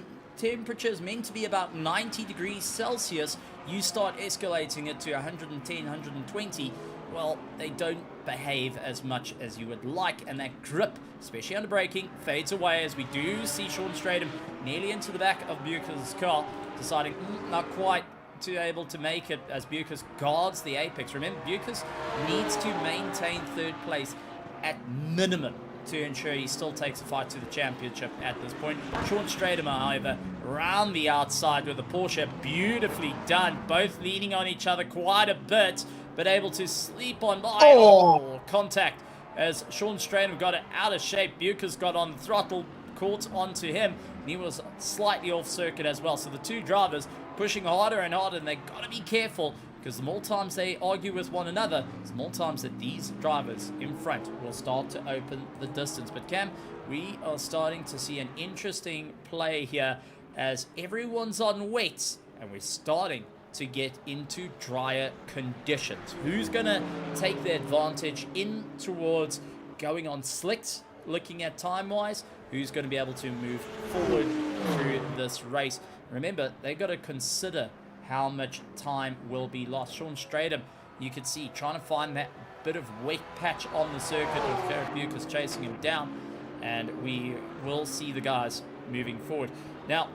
Speaker 1: is meant to be about 90 degrees Celsius. You start escalating it to 110, 120. Well, they don't behave as much as you would like, and that grip, especially under braking, fades away, as we do see Sean Stratham nearly into the back of Bucas' car, deciding not quite to able to make it as Bucas guards the apex. Remember, Bucas needs to maintain 3rd place at minimum to ensure he still takes a fight to the championship at this point. Sean Stratham, however, round the outside with a Porsche, beautifully done, both leaning on each other quite a bit, but able to sleep on by contact as Sean Stratham got it out of shape. Bucas got on the throttle, caught onto him, and he was slightly off circuit as well. So the two drivers pushing harder and harder, and they got to be careful, because the more times they argue with one another, the more times that these drivers in front will start to open the distance. But Cam, we are starting to see an interesting play here as everyone's on wets, and we're starting to get into drier conditions. Who's going to take the advantage in towards going on slicks, looking at time-wise? Who's going to be able to move forward through this race? Remember, they got to consider how much time will be lost. Sean Stratham, you could see, trying to find that bit of wet patch on the circuit with Kurt Bucas chasing him down, and we will see the guys moving forward. Now,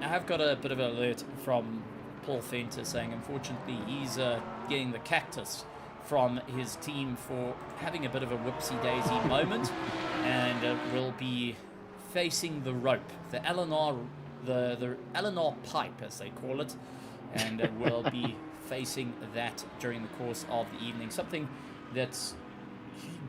Speaker 1: I have got a bit of an alert from Paul Fenter saying, unfortunately, he's getting the cactus from his team for having a bit of a whoopsie-daisy moment, and will be facing the rope, the LNR pipe, as they call it, and will be facing that during the course of the evening. Something that's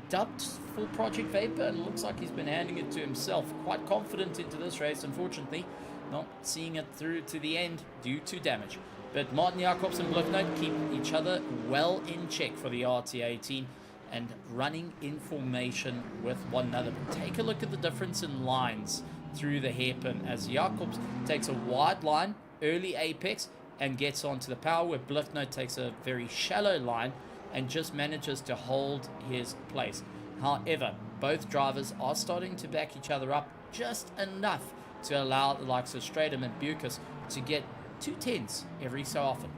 Speaker 1: dubbed full Project Vapor, and looks like he's been handing it to himself. Quite confident into this race, unfortunately, not seeing it through to the end due to damage. But Martin Jacobs and Blichnout keep each other well in check for the RTA team and running in formation with one another. But take a look at the difference in lines through the hairpin as Jacobs takes a wide line, early apex, and gets onto the power, where Blichnout takes a very shallow line and just manages to hold his place. However, both drivers are starting to back each other up just enough to allow the likes of Stratham and Bucas to get 2/10s every so often.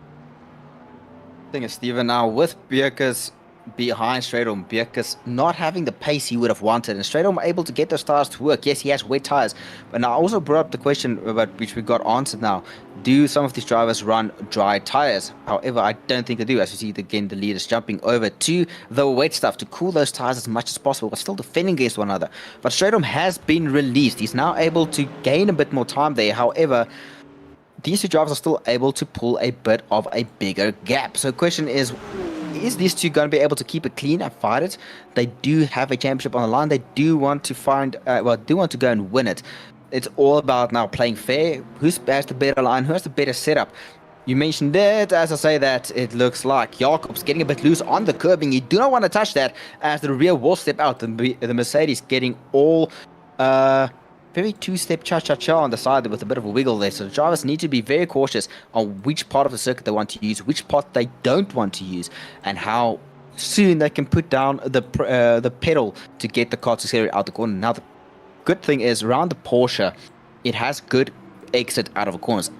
Speaker 3: Thing is, Steven, now with Bucas behind Stratham, Bucas not having the pace he would have wanted, and Stratham able to get those tires to work. Yes, he has wet tires, but now I also brought up the question about which we got answered now. Do some of these drivers run dry tires? However, I don't think they do. As you see, again, the leaders jumping over to the wet stuff to cool those tires as much as possible, but still defending against one another. But Stratham has been released. He's now able to gain a bit more time there. However, these two drivers are still able to pull a bit of a bigger gap. So the question is these two going to be able to keep it clean and fight it? They do have a championship on the line. They do want to find, do want to go and win it. It's all about now playing fair. Who has the better line? Who has the better setup? You mentioned it, as I say that, it looks like Jacob's getting a bit loose on the curbing. You do not want to touch that as the rear will step out. The Mercedes getting all very two-step cha-cha-cha on the side with a bit of a wiggle there. So the drivers need to be very cautious on which part of the circuit they want to use, which part they don't want to use, and how soon they can put down the pedal to get the car to accelerate out the corner. Now, the good thing is, around the Porsche, it has good exit out of the corners.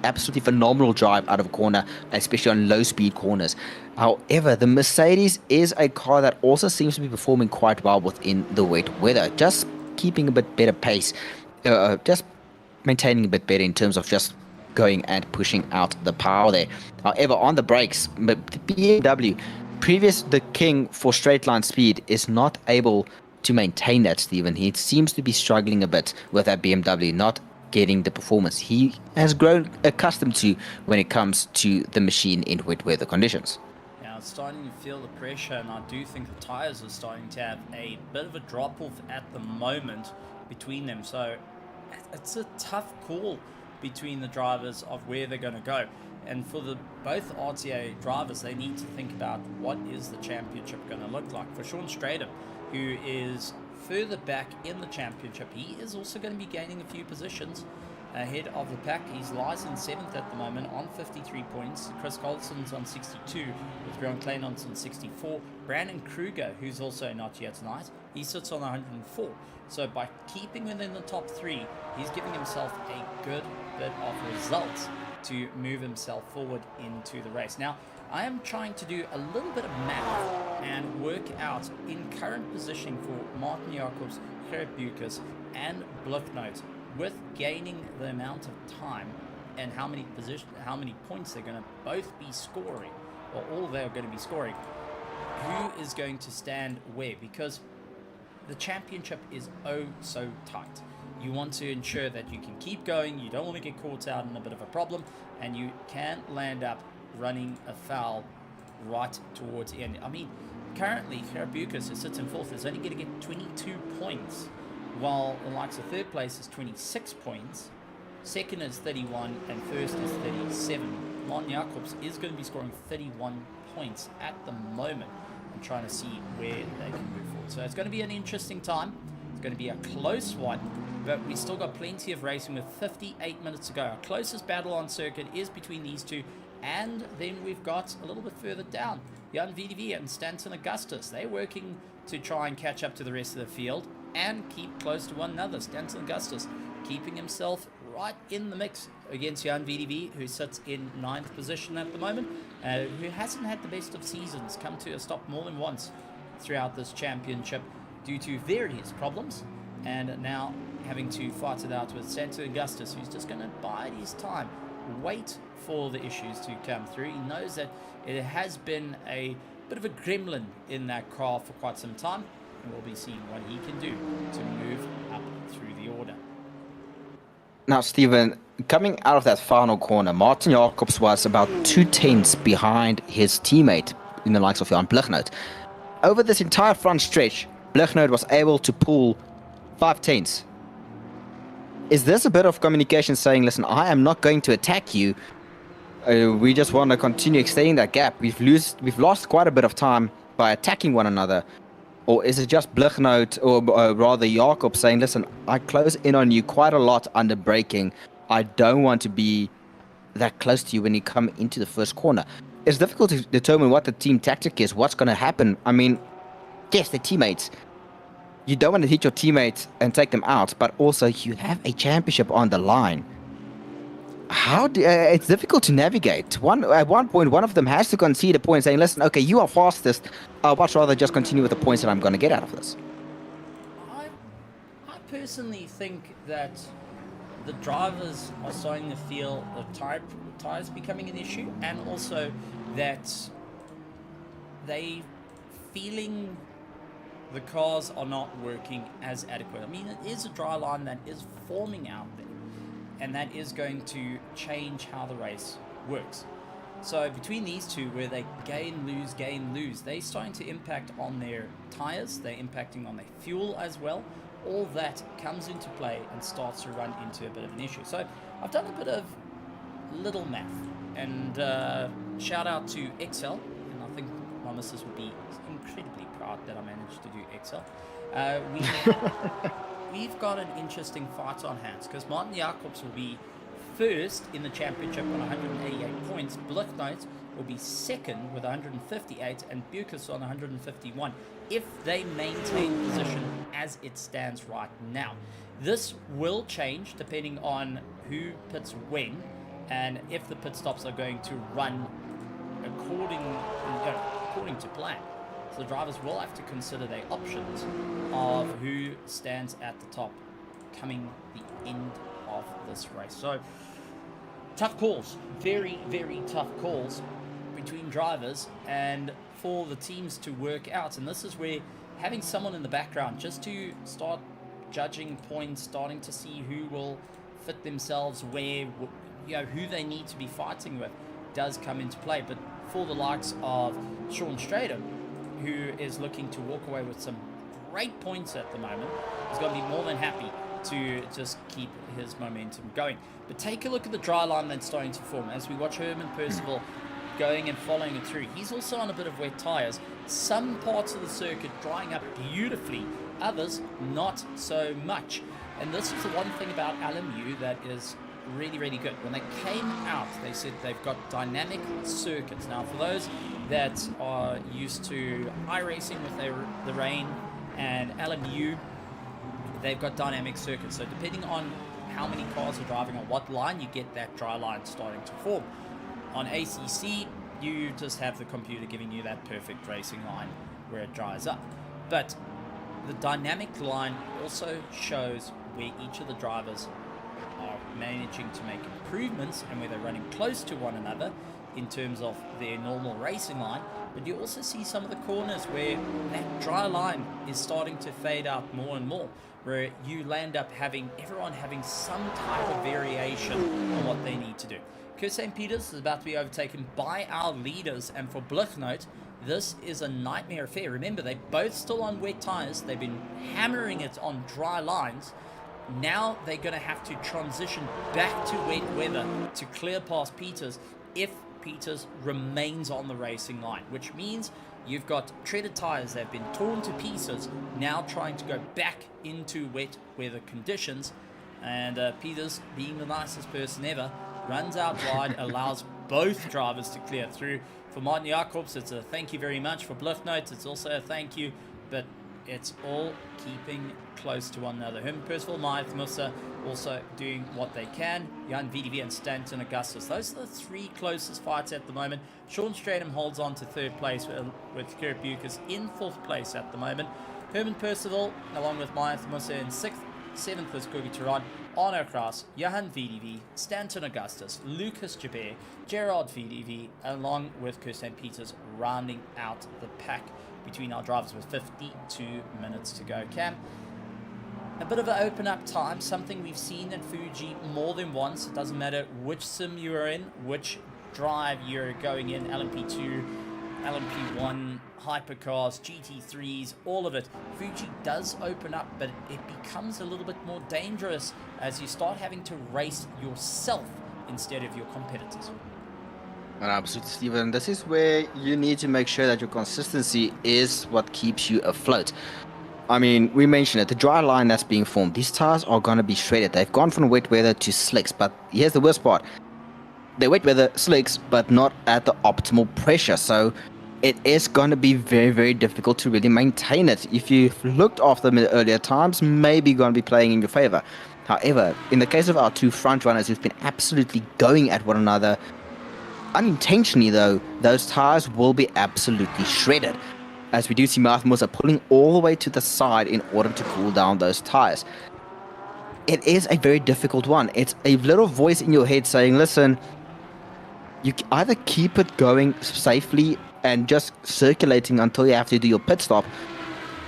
Speaker 3: Absolutely phenomenal drive out of a corner, especially on low speed corners. However, the Mercedes is a car that also seems to be performing quite well within the wet weather, just keeping a bit better pace, just maintaining a bit better in terms of just going and pushing out the power there. However, on the brakes, the BMW, the king for straight line speed, is not able to maintain that, Stephen. He seems to be struggling a bit with that BMW, not getting the performance he has grown accustomed to when it comes to the machine in wet weather conditions.
Speaker 1: Yeah, it's starting to feel the pressure, and I do think the tyres are starting to have a bit of a drop-off at the moment between them. So it's a tough call between the drivers of where they're going to go. And for both RTA drivers, they need to think about what is the championship going to look like. For Sean Strader, who is further back in the championship, he is also going to be gaining a few positions ahead of the pack. He's lies in 7th at the moment on 53 points. Chris Colson's on 62, with Bjorn Kleinons on 64. Brandon Kruger, who's also not here tonight, he sits on 104. So by keeping within the top 3, he's giving himself a good bit of results to move himself forward into the race. Now, I am trying to do a little bit of math and work out in current positioning for Martin Jacobs, Gerrit Bucas, and Blucknote, with gaining the amount of time and how many points they're going to both be scoring, or all they're going to be scoring. Who is going to stand where? Because the championship is oh so tight. You want to ensure that you can keep going. You don't want to get caught out in a bit of a problem, and you can land up running afoul right towards the end. I mean, currently, Gerrit Bucas, who sits in 4th, is only going to get 22 points, while the likes of 3rd place is 26 points, 2nd is 31, and 1st is 37. Martin Jacobs is going to be scoring 31 points at the moment. I'm trying to see where they can move forward. So it's going to be an interesting time. It's going to be a close one, but we still got plenty of racing with 58 minutes to go. Our closest battle on circuit is between these two. And then we've got a little bit further down, Jan VDV and Stanton Augustus. They're working to try and catch up to the rest of the field and keep close to one another. Stanton Augustus keeping himself right in the mix against Jan VDV, who sits in 9th position at the moment, who hasn't had the best of seasons, come to a stop more than once throughout this championship due to various problems, and now having to fight it out with Stanton Augustus, who's just going to bide his time, wait for the issues to come through. He knows that it has been a bit of a gremlin in that car for quite some time, and we'll be seeing what he can do to move up through the order.
Speaker 3: Now, Stephen, coming out of that final corner, Martin Jacobs was about 2/10 behind his teammate in the likes of Jan Blucknote. Over this entire front stretch, Blucknote was able to pull 5/10. Is this a bit of communication saying, listen, I am not going to attack you, we just want to continue extending that gap? We've lost quite a bit of time by attacking one another. Or is it just Blucknote, or rather Jakob, saying, listen, I close in on you quite a lot under braking. I don't want to be that close to you when you come into the first corner. It's difficult to determine what the team tactic is, what's going to happen. I mean, yes, they're teammates. You don't want to hit your teammates and take them out, but also you have a championship on the line. It's difficult to navigate. At one point, one of them has to concede a point, saying, listen, okay, you are fastest. I'll much rather just continue with the points that I'm going to get out of this.
Speaker 1: I personally think that the drivers are starting to feel the tires becoming an issue, and also that they feeling the cars are not working as adequate. I mean, it is a dry line that is forming out there, and that is going to change how the race works. So between these two, where they gain, lose, they're starting to impact on their tires. They're impacting on their fuel as well. all that comes into play and starts to run into a bit of an issue. So I've done a bit of little math, and shout out to Excel, and I think my missus would be incredibly proud that I managed to do Excel. We've got an interesting fight on hands, because Martin Jacobs will be first in the championship on 188 points. Blichnout will be second with 158, and Bucas on 151, if they maintain position as it stands right now. This will change depending on who pits when, and if the pit stops are going to run according to plan. So the drivers will have to consider their options of who stands at the top coming the end of this race. So tough calls, very, very tough calls between drivers and for the teams to work out. And this is where having someone in the background just to start judging points, starting to see who will fit themselves where, who they need to be fighting with, does come into play. But for the likes of Sean Stratham, who is looking to walk away with some great points at the moment, is going to be more than happy to just keep his momentum going. But take a look at the dry line that's starting to form as we watch Herman Percival going and following it through. He's also on a bit of wet tyres. Some parts of the circuit drying up beautifully, others not so much. And this is the one thing about LMU that is really, really good. When they came out, they said they've got dynamic circuits. Now, for those that are used to iRacing with the rain and LMU, they've got dynamic circuits. So depending on how many cars are driving on what line, you get that dry line starting to form. On ACC, you just have the computer giving you that perfect racing line where it dries up. But the dynamic line also shows where each of the drivers are managing to make improvements and where they're running close to one another in terms of their normal racing line. But you also see some of the corners where that dry line is starting to fade out more and more, where you land up everyone having some type of variation on what they need to do. Kurt St. Peters is about to be overtaken by our leaders, and for Blichnout, this is a nightmare affair. Remember, they're both still on wet tyres. They've been hammering it on dry lines. Now they're going to have to transition back to wet weather to clear past Peters if Peters remains on the racing line, which means you've got treaded tyres that have been torn to pieces, now trying to go back into wet weather conditions. And Peters, being the nicest person ever, runs out wide, allows both drivers to clear through. For Martin Jacobs, it's a thank you very much. For Blichnout, it's also a thank you, but it's all keeping close to one another. Herman Percival, Maith Musa also doing what they can. Jan VDV and Stanton Augustus. Those are the three closest fights at the moment. Sean Stratham holds on to third place with Kurt Bucas in fourth place at the moment. Herman Percival, along with Maith Musa in sixth. Seventh was Kogi Turan, Arno Kraus, Johan VDV, Stanton Augustus, Lucas Jabir, Gerard VDV, along with Kurt St. Peters rounding out the pack between our drivers with 52 minutes to go. Cam, a bit of an open up time, something we've seen in Fuji more than once. It doesn't matter which sim you're in, which drive you're going in, LMP2, LMP1, hypercars, GT3s, all of it. Fuji does open up, but it becomes a little bit more dangerous as you start having to race yourself instead of your competitors.
Speaker 3: Absolutely, Stephen. This is where you need to make sure that your consistency is what keeps you afloat. I mean, we mentioned it, the dry line that's being formed. These tires are going to be shredded. They've gone from wet weather to slicks, but here's the worst part. They're wet weather slicks, but not at the optimal pressure. So it is going to be very, very difficult to really maintain it. If you've looked after them in the earlier times, maybe going to be playing in your favor. However, in the case of our two front runners who've been absolutely going at one another, unintentionally though, those tires will be absolutely shredded. As we do see Maith Musa pulling all the way to the side in order to cool down those tires. It is a very difficult one. It's a little voice in your head saying, listen, you either keep it going safely and just circulating until you have to do your pit stop,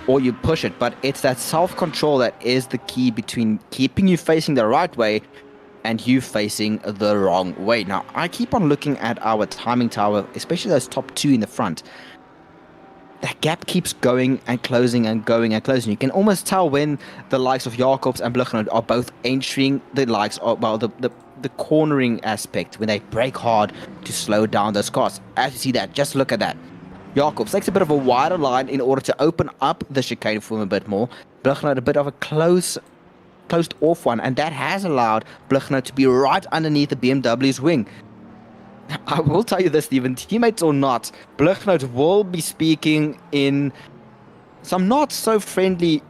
Speaker 3: or you push it. But it's that self-control that is the key between keeping you facing the right way and you facing the wrong way. Now, I keep on looking at our timing tower, especially those top two in the front. that gap keeps going and closing and going and closing. You can almost tell when the likes of Jacobs and Bluchner are both entering the likes of, well, the cornering aspect, when they brake hard to slow down those cars. As you see that, just look at that. Jacobs takes a bit of a wider line in order to open up the chicane for him a bit more. Bluchner a bit of a closed off one, and that has allowed Bluchner to be right underneath the BMW's wing. I will tell you this, Steven, teammates or not, Bluchner will be speaking in some not so friendly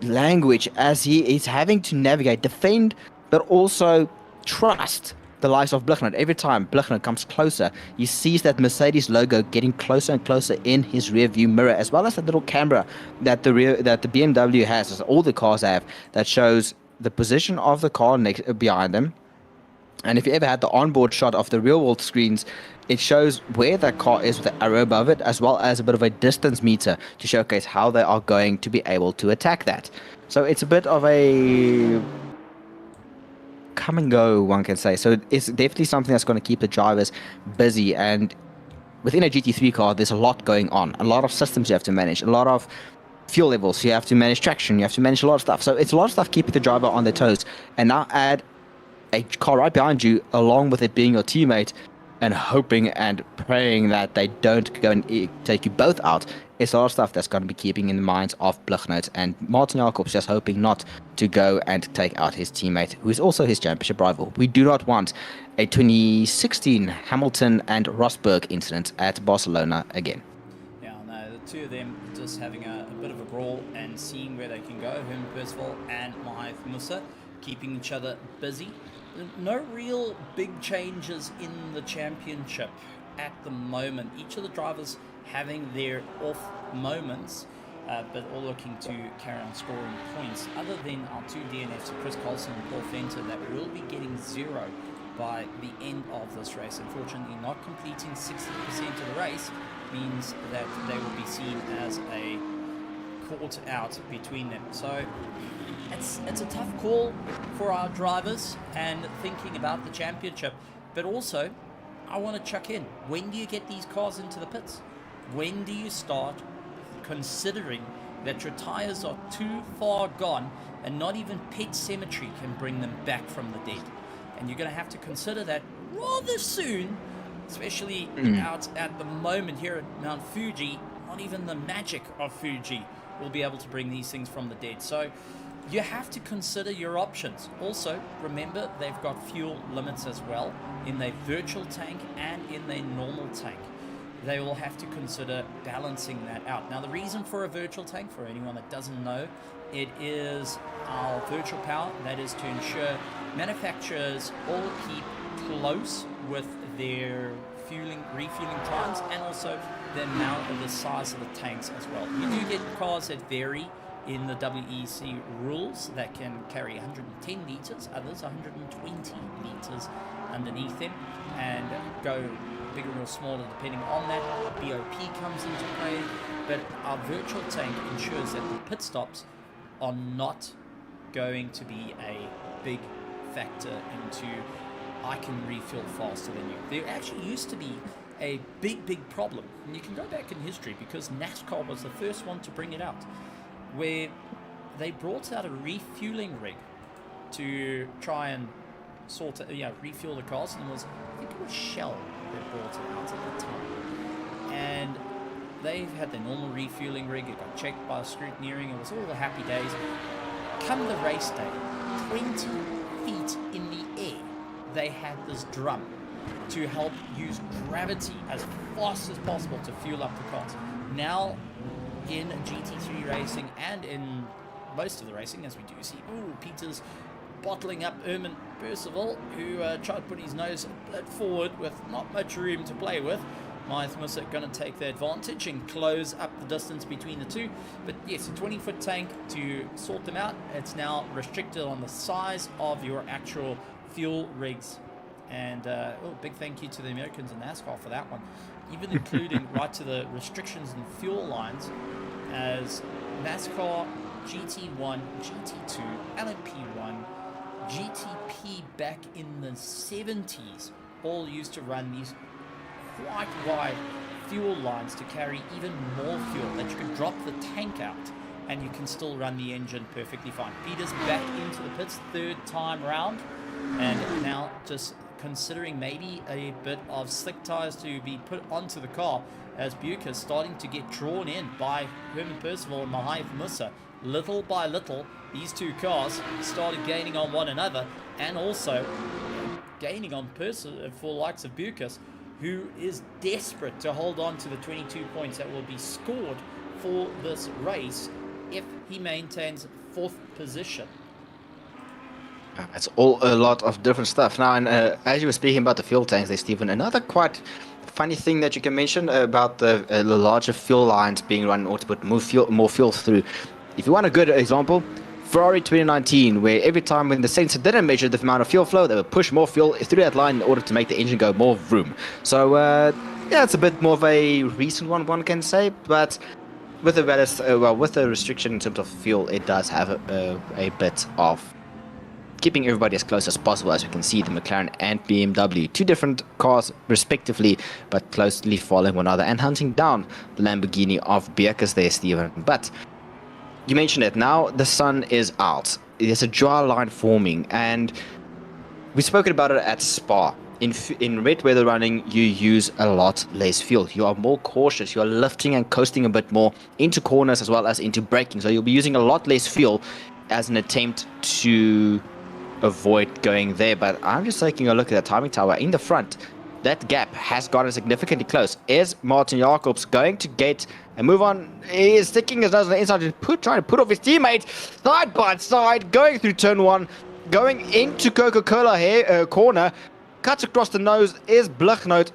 Speaker 3: language as he is having to navigate, defend, but also trust the likes of Bluchner. Every time Bluchner comes closer, he sees that Mercedes logo getting closer and closer in his rear view mirror, as well as that little camera that the BMW has, as all the cars have, that shows the position of the car behind them. And if you ever had the onboard shot of the real world screens, it shows where that car is with the arrow above it, as well as a bit of a distance meter to showcase how they are going to be able to attack that. So it's a bit of a come and go, one can say. So it's definitely something that's going to keep the drivers busy. And within a GT3 car, there's a lot going on. A lot of systems you have to manage, a lot of fuel levels, you have to manage traction, you have to manage a lot of stuff. So it's a lot of stuff keeping the driver on their toes. And now add a car right behind you, along with it being your teammate, and hoping and praying that they don't go and take you both out. It's a lot of stuff that's going to be keeping in the minds of Bluchner, and Martin Jacobs just hoping not to go and take out his teammate, who is also his championship rival. We do not want a 2016 Hamilton and Rosberg incident at Barcelona again.
Speaker 1: Yeah, no, the two of them just having a bit of a brawl and seeing where they can go. Herman Percival and Mahai Musa keeping each other busy. No real big changes in the championship at the moment. Each of the drivers having their off moments, but all looking to carry on scoring points, other than our two DNFs, Chris Colson and Paul Fenter, that will be getting 0 by the end of this race. Unfortunately, not completing 60% of the race means that they will be seen as a caught out between them. So it's a tough call for our drivers and thinking about the championship. But also, I want to chuck in, when do you get these cars into the pits? When do you start considering that your tires are too far gone and not even Pet Cemetery can bring them back from the dead? And you're going to have to consider that rather soon, especially out at the moment here at Mount Fuji. Not even the magic of Fuji will be able to bring these things from the dead. So you have to consider your options. Also, remember, they've got fuel limits as well in their virtual tank and in their normal tank. They will have to consider balancing that out. Now, the reason for a virtual tank, for anyone that doesn't know, it is our virtual power. That is to ensure manufacturers all keep close with their refueling times, and also the amount of the size of the tanks as well. You do get cars that vary in the WEC rules that can carry 110 litres, others 120 litres underneath them, and go bigger or smaller depending on that. BOP comes into play, but our virtual tank ensures that the pit stops are not going to be a big factor into I can refuel faster than you. There actually used to be a big problem, and you can go back in history because NASCAR was the first one to bring it out, where they brought out a refueling rig to try and refuel the cars, and I think it was Shell that brought it out at the time. And they had their normal refueling rig, it got checked by scrutineering, it was all the happy days. Come the race day, 20 feet in the air, they had this drum to help use gravity as fast as possible to fuel up the cars. Now, in GT3 racing and in most of the racing, as we do see, Peter's bottling up Herman Percival, who tried to put his nose a bit forward with not much room to play with. Mathemus are going to take the advantage and close up the distance between the two. But yes, a 20-foot tank to sort them out. It's now restricted on the size of your actual fuel rigs. And big thank you to the Americans in NASCAR for that one. Even including right to the restrictions and fuel lines, as NASCAR, GT1, GT2, LMP1, GTP back in the 70s all used to run these quite wide fuel lines to carry even more fuel, that you can drop the tank out and you can still run the engine perfectly fine. Peter's back into the pits, third time round, and now just considering maybe a bit of slick tires to be put onto the car, as Bucher's starting to get drawn in by Herman Percival and Mahaif Musa. Little by little, these two cars started gaining on one another, and also gaining on for likes of Bucher's, who is desperate to hold on to the 22 points that will be scored for this race if he maintains 4th position.
Speaker 3: It's all a lot of different stuff. Now, and as you were speaking about the fuel tanks there, Stephen, another quite funny thing that you can mention about the larger fuel lines being run in order to put more fuel through. If you want a good example, Ferrari 2019, where every time when the sensor didn't measure the amount of fuel flow, they would push more fuel through that line in order to make the engine go more vroom. So, yeah, it's a bit more of a recent one can say, but with the restriction in terms of fuel, it does have a bit of keeping everybody as close as possible. As we can see, the McLaren and BMW, two different cars respectively, but closely following one another and hunting down the Lamborghini of Bucher's there, Stephen. But you mentioned it, now the sun is out. There's a dry line forming, and we've spoken about it at Spa. In wet weather running, you use a lot less fuel. You are more cautious. You are lifting and coasting a bit more into corners as well as into braking. So you'll be using a lot less fuel as an attempt to avoid going there. But I'm just taking a look at that timing tower in the front. That gap has gotten significantly close. Is Martin Jacobs going to get a move on? He is sticking his nose on the inside, trying to put off his teammate side by side, going through turn 1, going into Coca-Cola here, corner. Cuts across the nose is Blichnout.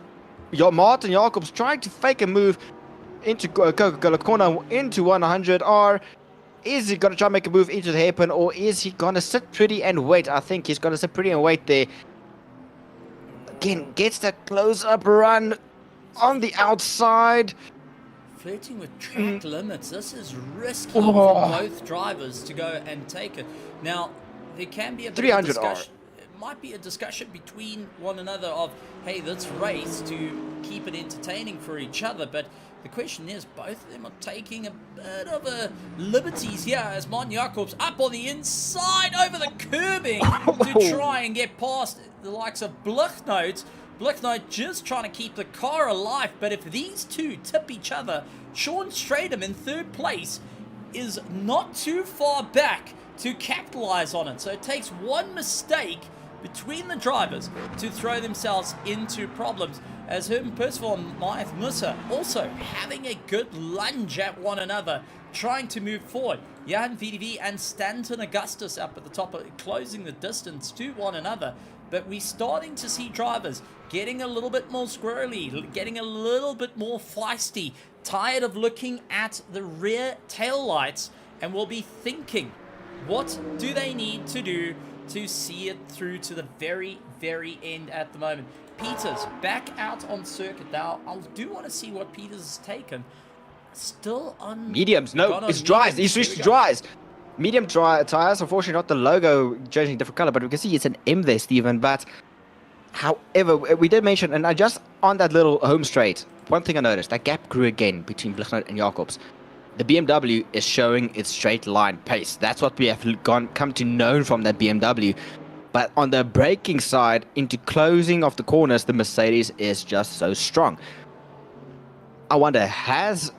Speaker 3: Martin Jacobs trying to fake a move into Coca-Cola corner into 100R. Is he going to try and make a move into the hairpin, or is he going to sit pretty and wait? I think he's going to sit pretty and wait there. Again, gets that close-up run on the outside.
Speaker 1: Flirting with track limits. This is risky for both drivers to go and take it. Now, there can be a bit of discussion. Might be a discussion between one another of, hey, let's race to keep it entertaining for each other, but the question is, both of them are taking a bit of a liberties here as Martin Jacobs up on the inside over the curbing to try and get past the likes of Blichnout. Blichnout just trying to keep the car alive, but if these two tip each other, Sean Stratham in 3rd place is not too far back to capitalize on it. So it takes one mistake between the drivers to throw themselves into problems, as Herman Percival and Mahaif Musa also having a good lunge at one another, trying to move forward. Johan VDV and Stanton Augustus up at the top, closing the distance to one another. But we're starting to see drivers getting a little bit more squirrely, getting a little bit more feisty, tired of looking at the rear tail lights, and will be thinking, what do they need to do to see it through to the very, very end at the moment. Peters back out on circuit now. I do want to see what Peters has taken. Still on
Speaker 3: mediums. No, it's dries. He switched to dries. Medium dry tires. Unfortunately, not the logo changing different color, but we can see it's an M there, Stephen. But however, we did mention, and I just on that little home straight, one thing I noticed, that gap grew again between Blichnout and Jacobs. The BMW is showing its straight line pace. That's what we have come to know from that BMW. But on the braking side, into closing of the corners, the Mercedes is just so strong. I wonder, has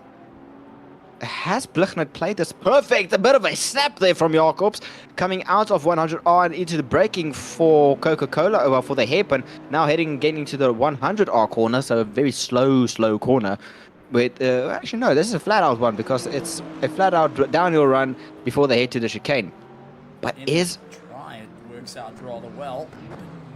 Speaker 3: Blichnout played this perfect? A bit of a snap there from Jacobs, coming out of 100R and into the braking for Coca-Cola, well, for the hairpin, now getting to the 100R corner, so a very slow corner. With actually no, this is a flat out one because it's a flat out downhill run before they head to the chicane. But
Speaker 1: it works out rather well.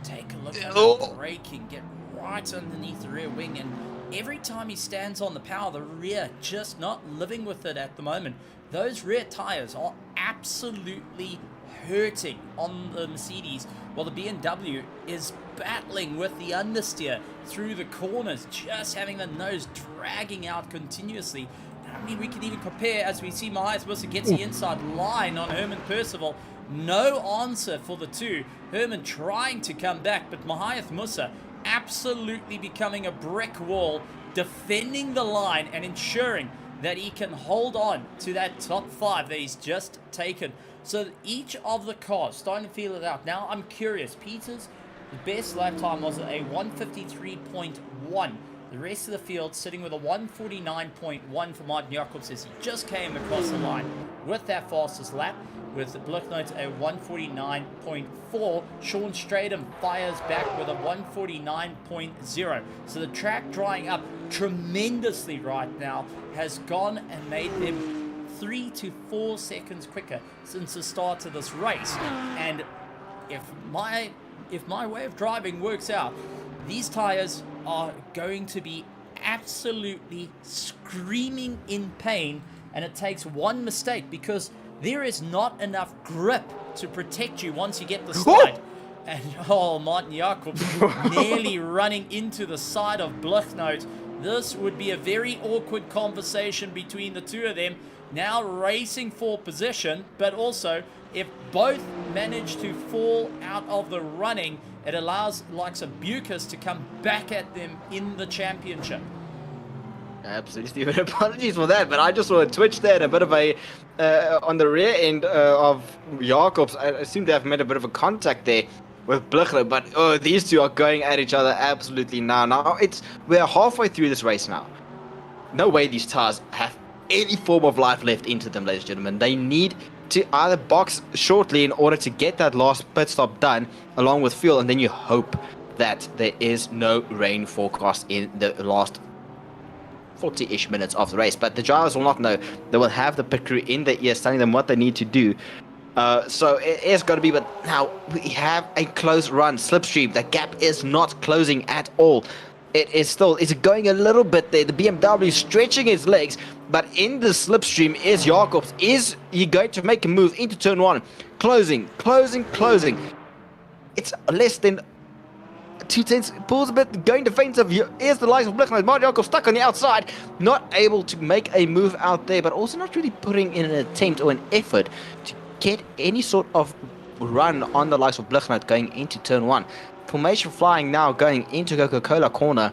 Speaker 1: Take a look at the braking, get right underneath the rear wing, and every time he stands on the power, the rear just not living with it at the moment. Those rear tires are absolutely hurting on the Mercedes, while the BMW is battling with the understeer through the corners, just having the nose dragging out continuously. I mean, we can even compare as we see Mahaif Musa gets the inside line on Herman Percival. No answer for the two. Herman trying to come back, but Mahaif Musa absolutely becoming a brick wall defending the line and ensuring that he can hold on to that top 5 that he's just taken. So each of the cars starting to feel it out. Now I'm curious, Peter's best lap time was a 153.1. The rest of the field sitting with a 149.1 for Martin Jacobs as he just came across the line with that fastest lap. With Blichnote a 149.4, Sean Stratham fires back with a 149.0. So the track drying up tremendously right now has gone and made them 3 to 4 seconds quicker since the start of this race. And if my way of driving works out, these tires are going to be absolutely screaming in pain, and it takes one mistake because there is not enough grip to protect you once you get the slide. And Martin Jacobs nearly running into the side of Blichnote. This would be a very awkward conversation between the two of them, now racing for position, but also if both manage to fall out of the running, it allows the likes of Bucas to come back at them in the championship.
Speaker 3: Absolutely, Stephen. Apologies for that, but I just saw a twitch there, a bit of a on the rear end of Jacobs. I seem to have made a bit of a contact there with Blichler, but these two are going at each other absolutely now. Now we're halfway through this race now. No way these tires have any form of life left into them, ladies and gentlemen. They need to either box shortly in order to get that last pit stop done, along with fuel, and then you hope that there is no rain forecast in the last 40-ish minutes of the race. But the drivers will not know. They will have the pit crew in their ears telling them what they need to do. So it is going to be, but now we have a close run. Slipstream, the gap is not closing at all. It's going a little bit there. The BMW is stretching its legs, but in the slipstream is Jacobs. Is he going to make a move into turn 1? Closing. It's less than 2 tenths, pulls a bit, going defensive. Here's the likes of Blichnote. Martin Jacobs stuck on the outside, not able to make a move out there, but also not really putting in an attempt or an effort to get any sort of run on the likes of Blichnote going into turn 1. Formation flying now going into Coca-Cola corner,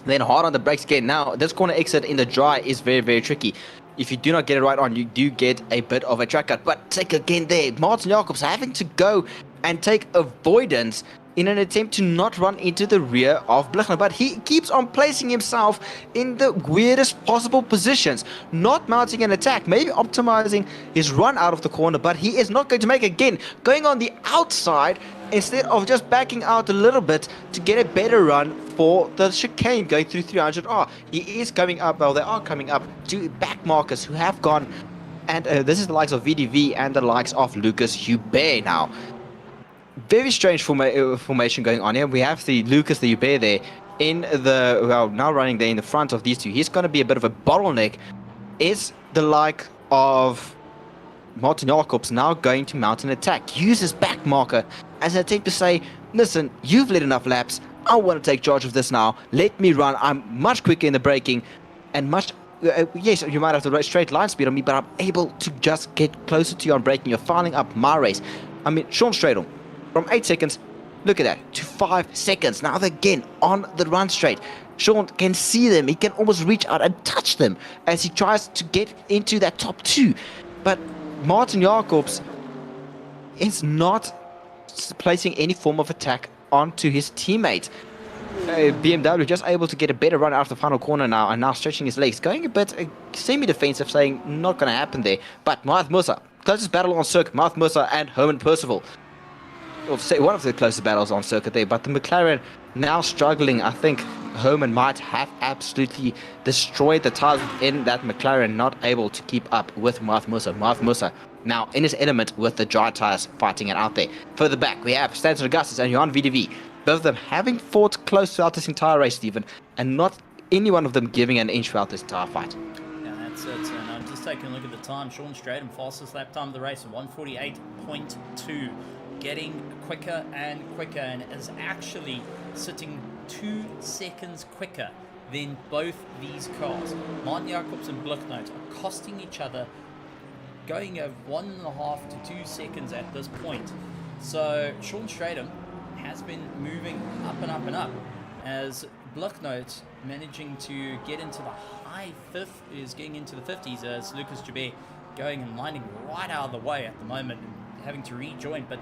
Speaker 3: then hard on the brakes again. Now this corner exit in the dry is very, very tricky. If you do not get it right on, you do get a bit of a track cut. But take again there, Martin Jacobs having to go and take avoidance in an attempt to not run into the rear of Blichnote. But he keeps on placing himself in the weirdest possible positions, not mounting an attack, maybe optimizing his run out of the corner, but he is not going to make it again. Going on the outside instead of just backing out a little bit to get a better run for the chicane going through 300R. He is coming up, well, they are coming up to back markers who have gone, and this is the likes of VDV and the likes of Lucas Hubert now. Very strange formation going on here. We have the Lucas, the Hubert there in the, well, now running there in the front of these two. He's going to be a bit of a bottleneck. Is the like of Martin Jacobs now going to mount an attack? Use his back marker as an attempt to say, listen, you've led enough laps. I want to take charge of this now. Let me run. I'm much quicker in the braking and much... yes, you might have the straight line speed on me, but I'm able to just get closer to you on braking. You're fouling up my race. I mean, Sean Stratham, from 8 seconds, look at that, to 5 seconds. Now they're again on the run straight. Sean can see them. He can almost reach out and touch them as he tries to get into that top 2. But Martin Jacobs is not placing any form of attack onto his teammate. BMW just able to get a better run out of the final corner now, and now stretching his legs, going a bit semi-defensive, saying not going to happen there. But Marth Musa, closest battle on circuit, Marth Musa and Herman Percival. One of the closest battles on circuit there, but the McLaren now struggling. I think Herman might have absolutely destroyed the tires in that McLaren, not able to keep up with Marth Musa. Marth Musa now in his element with the dry tires fighting it out there. Further back, we have Stanton Augustus and Johan VDV. Both of them having fought close throughout this entire race, Stephen, and not any one of them giving an inch throughout this entire fight.
Speaker 1: Yeah, that's it. And I'm just taking a look at the time. Sean Stratham, fastest lap time of the race, 148.2. Getting quicker and quicker, and is actually sitting 2 seconds quicker than both these cars. Martin Jacobs and Blichnote are costing each other, going of 1.5 to 2 seconds at this point. So Sean Stratham has been moving up and up and up as Blucknote managing to get into the high fifth, is getting into the 50s as Lucas Joubert going and lining right out of the way at the moment and having to rejoin. But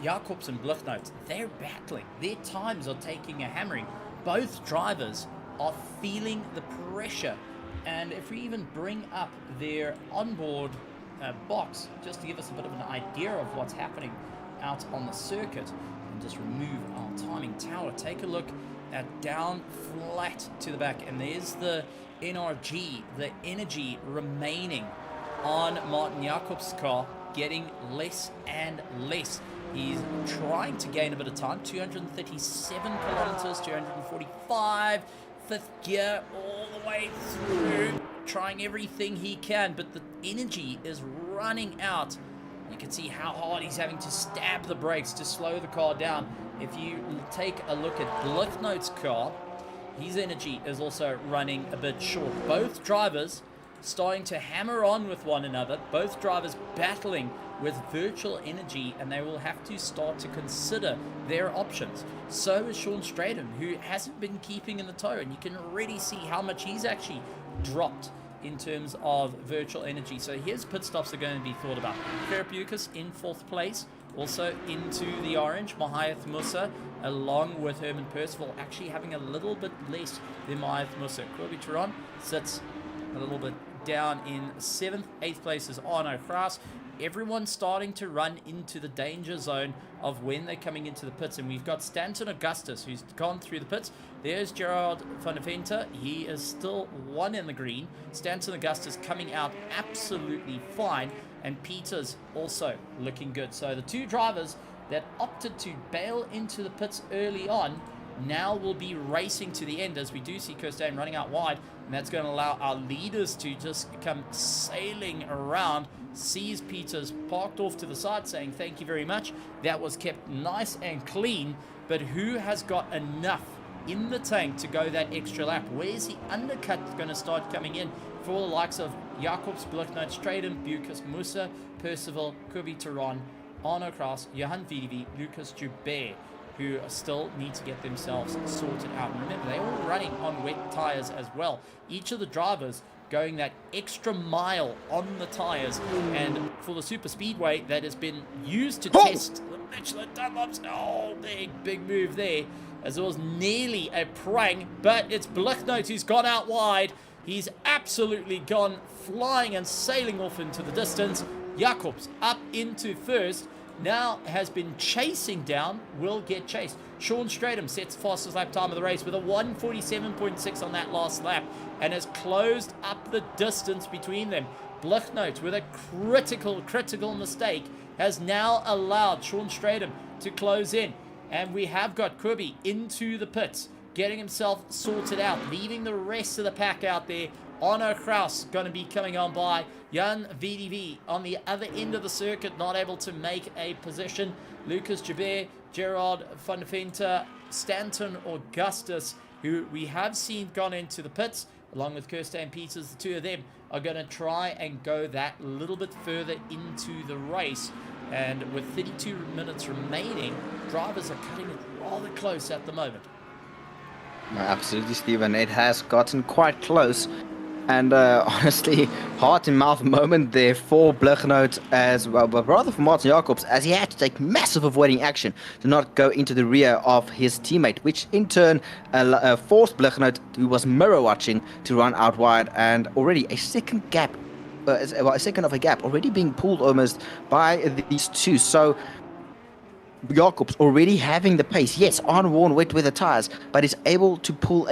Speaker 1: Jacobs and Blucknote, they're battling. Their times are taking a hammering. Both drivers are feeling the pressure. And if we even bring up their onboard box, just to give us a bit of an idea of what's happening out on the circuit, and just remove our timing tower, take a look at down flat to the back, and there's the NRG, the energy remaining on Martin Jacobs' car, getting less and less. He's trying to gain a bit of time, 237 kilometers, 245, fifth gear all the way through, trying everything he can, but the energy is running out. You can see how hard he's having to stab the brakes to slow the car down. If you take a look at Blucknote's car, his energy is also running a bit short. Both drivers starting to hammer on with one another, both drivers battling with virtual energy, and they will have to start to consider their options. So is Sean Stratham, who hasn't been keeping in the tow, and you can already see how much he's actually dropped in terms of virtual energy. So his pit stops are going to be thought about. Philip Lucas in 4th place, also into the orange. Mahayath Musa along with Herman Percival, actually having a little bit less than Mahayath Musa. Corby Turon sits a little bit down in 7th. 8th place is Arno Kraus. Everyone's starting to run into the danger zone of when they're coming into the pits, and we've got Stanton Augustus, who's gone through the pits. There's Gerard van der Vente. He is still 1 in the green. Stanton Augustus coming out absolutely fine, and Peters also looking good. So the 2 drivers that opted to bail into the pits early on now will be racing to the end, as we do see Kirstein running out wide, and that's going to allow our leaders to just come sailing around. Sees Peters parked off to the side saying thank you very much. That was kept nice and clean, but who has got enough in the tank to go that extra lap? Where's the undercut going to start coming in for the likes of Jacobs, Blucknote, Stratham, Bucas, Musa, Percival, Kubi Turon, Arno Kraus, Johan VDV, Lucas Joubert, who still need to get themselves sorted out. And remember, they're all running on wet tires as well. Each of the drivers going that extra mile on the tires, and for the super speedway that has been used to test the Michelin Dunlops. Oh, big move there, as it was nearly a prang, but it's Blucknote who's gone out wide. He's absolutely gone flying and sailing off into the distance. Jacobs up into 1st, now has been chasing down, will get chased. Sean Stratham sets fastest lap time of the race with a 1:47.6 on that last lap, and has closed up the distance between them. Blucknote, with a critical mistake, has now allowed Sean Stratham to close in, and we have got Kirby into the pits, getting himself sorted out, leaving the rest of the pack out there. Arno Kraus going to be coming on by. Jan VDV on the other end of the circuit, not able to make a position. Lucas Joubert, Gerard van der Vente, Stanton Augustus, who we have seen gone into the pits, along with Kirstein Peters. The 2 of them are going to try and go that little bit further into the race. And with 32 minutes remaining, drivers are cutting it rather close at the moment.
Speaker 3: No, absolutely, Stephen. It has gotten quite close. And honestly, heart-in-mouth moment there for Blucknote as well, but rather for Martin Jacobs, as he had to take massive avoiding action to not go into the rear of his teammate, which in turn forced Blucknote, who was mirror watching, to run out wide, and already a second of a gap already being pulled almost by these 2. So Jacobs already having the pace, yes, unworn wet with the tires, but is able to pull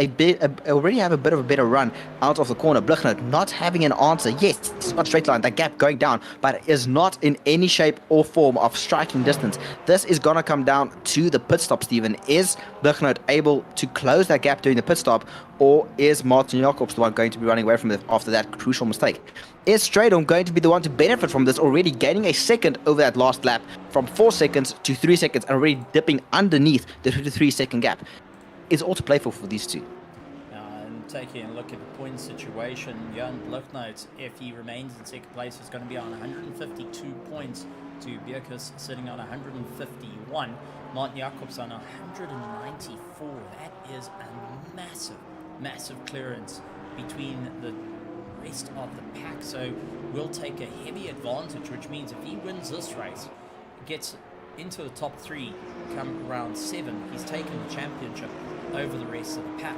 Speaker 3: already have a bit of a better run out of the corner. Blucknote not having an answer. Yes, it's not straight line, that gap going down, but is not in any shape or form of striking distance. This is going to come down to the pit stop, Stephen. Is Blucknote able to close that gap during the pit stop, or is Martin Jacobs the one going to be running away from it after that crucial mistake? Is Stratham going to be the one to benefit from this, already gaining a second over that last lap from 4 seconds to 3 seconds, and already dipping underneath the 3-second gap? It's all to play for these 2.
Speaker 1: And taking a look at the point situation, Jan Bloknout, if he remains in second place, is going to be on 152 points to Bierkus sitting on 151. Martin Jacobs on 194. That is a massive clearance between the rest of the pack. So we'll take a heavy advantage, which means if he wins this race, gets into the top 3 come round 7, he's taken the championship over the rest of the pack.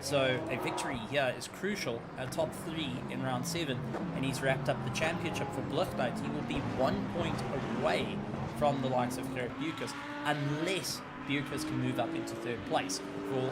Speaker 1: So a victory here is crucial, a top 3 in round 7, and he's wrapped up the championship for Bloknout. He will be 1 point away from the likes of Gerrit Bierkus, unless Bierkus can move up into 3rd place. For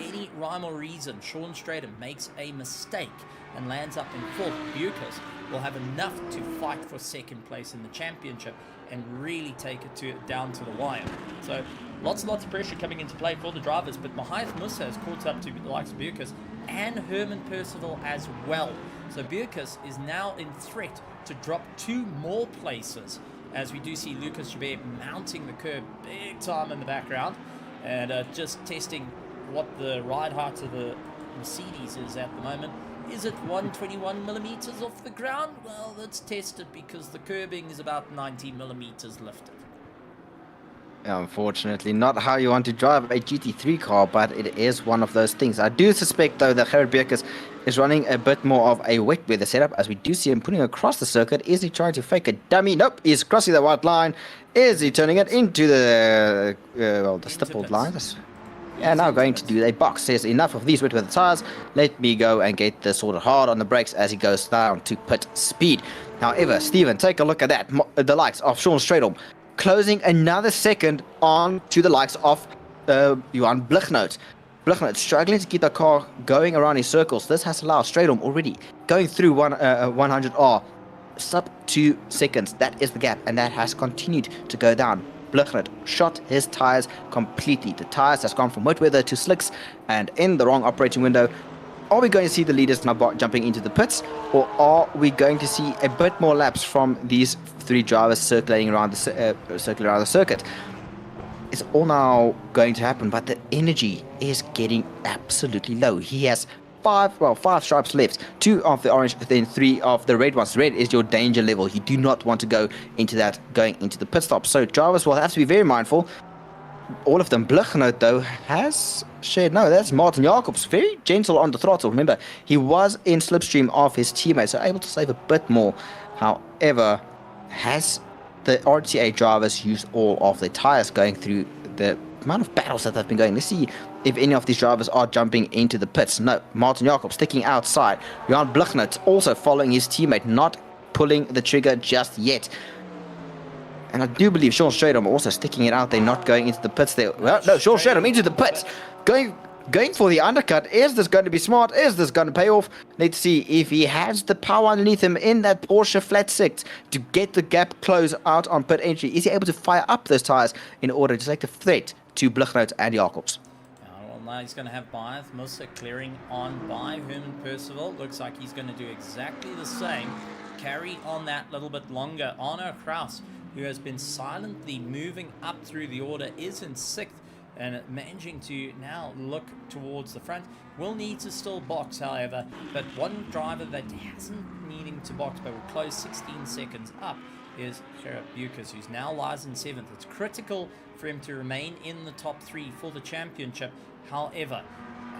Speaker 1: any rhyme or reason, Sean Stratham makes a mistake and lands up in 4th, Bierkus will have enough to fight for 2nd place in the championship and really take it down to the wire. So lots and lots of pressure coming into play for the drivers, but Mahath Musa has caught up to the likes of Bierkus and Herman Percival as well. So Bierkus is now in threat to drop 2 more places, as we do see Lucas Joubert mounting the curb big time in the background and just testing what the ride height of the Mercedes is at the moment. Is it 121 millimeters off the ground? Well, let's test it, because the curbing is about 90 millimeters lifted.
Speaker 3: Unfortunately, not how you want to drive a GT3 car, but it is one of those things. I do suspect, though, that Gerrit Bierkus is running a bit more of a wet weather setup, as we do see him putting across the circuit. Is he trying to fake a dummy? Nope, he's crossing the white line. Is he turning it into the stippled line? Yeah, now going to do a box. Says enough of these wet weather tires. Let me go and get this sorted hard on the brakes as he goes down to pit speed. However, Stephen, take a look at that. The likes of Sean Stratham closing another second on to the likes of Johan Bloknout. Bloknout struggling to keep the car going around in circles. This has allowed Stratham already going through 100R. Sub 2 seconds. That is the gap, and that has continued to go down. Bloknout shot his tires completely. The tires has gone from wet weather to slicks and in the wrong operating window. Are we going to see the leaders now jumping into the pits, or are we going to see a bit more laps from these 3 drivers circling around the circuit? It's all now going to happen, but the energy is getting absolutely low. He has 5 stripes left, 2 of the orange, then 3 of the red ones. Red is your danger level. You do not want to go into that going into the pit stop. So drivers will have to be very mindful. All of them. Bloknout, though, has shared. No, that's Martin Jacobs. Very gentle on the throttle. Remember, he was in slipstream of his teammates, so able to save a bit more. However, has the RTA drivers used all of their tires going through the amount of battles that they've been going? Let's see if any of these drivers are jumping into the pits. No, Martin Jacobs sticking outside. Johan Bloknout also following his teammate, not pulling the trigger just yet. And I do believe Sean Stratham also sticking it out there, not going into the pits there. Well, no, Sean Stratham into the pits. Going for the undercut. Is this going to be smart? Is this going to pay off? Let's see if he has the power underneath him in that Porsche flat 6 to get the gap close out on pit entry. Is he able to fire up those tires in order to take the threat to Bloknout and Jacobs?
Speaker 1: Well, now he's going to have Mahath Musa clearing on by Herman Percival. Looks like he's going to do exactly the same. Carry on that little bit longer. Arno Kraus, who has been silently moving up through the order, is in 6th. And managing to now look towards the front. Will need to still box, however, but one driver that hasn't needing to box but will close 16 seconds up is Gerrit Bierkus, who's now lies in 7th. It's critical for him to remain in the top 3 for the championship. However,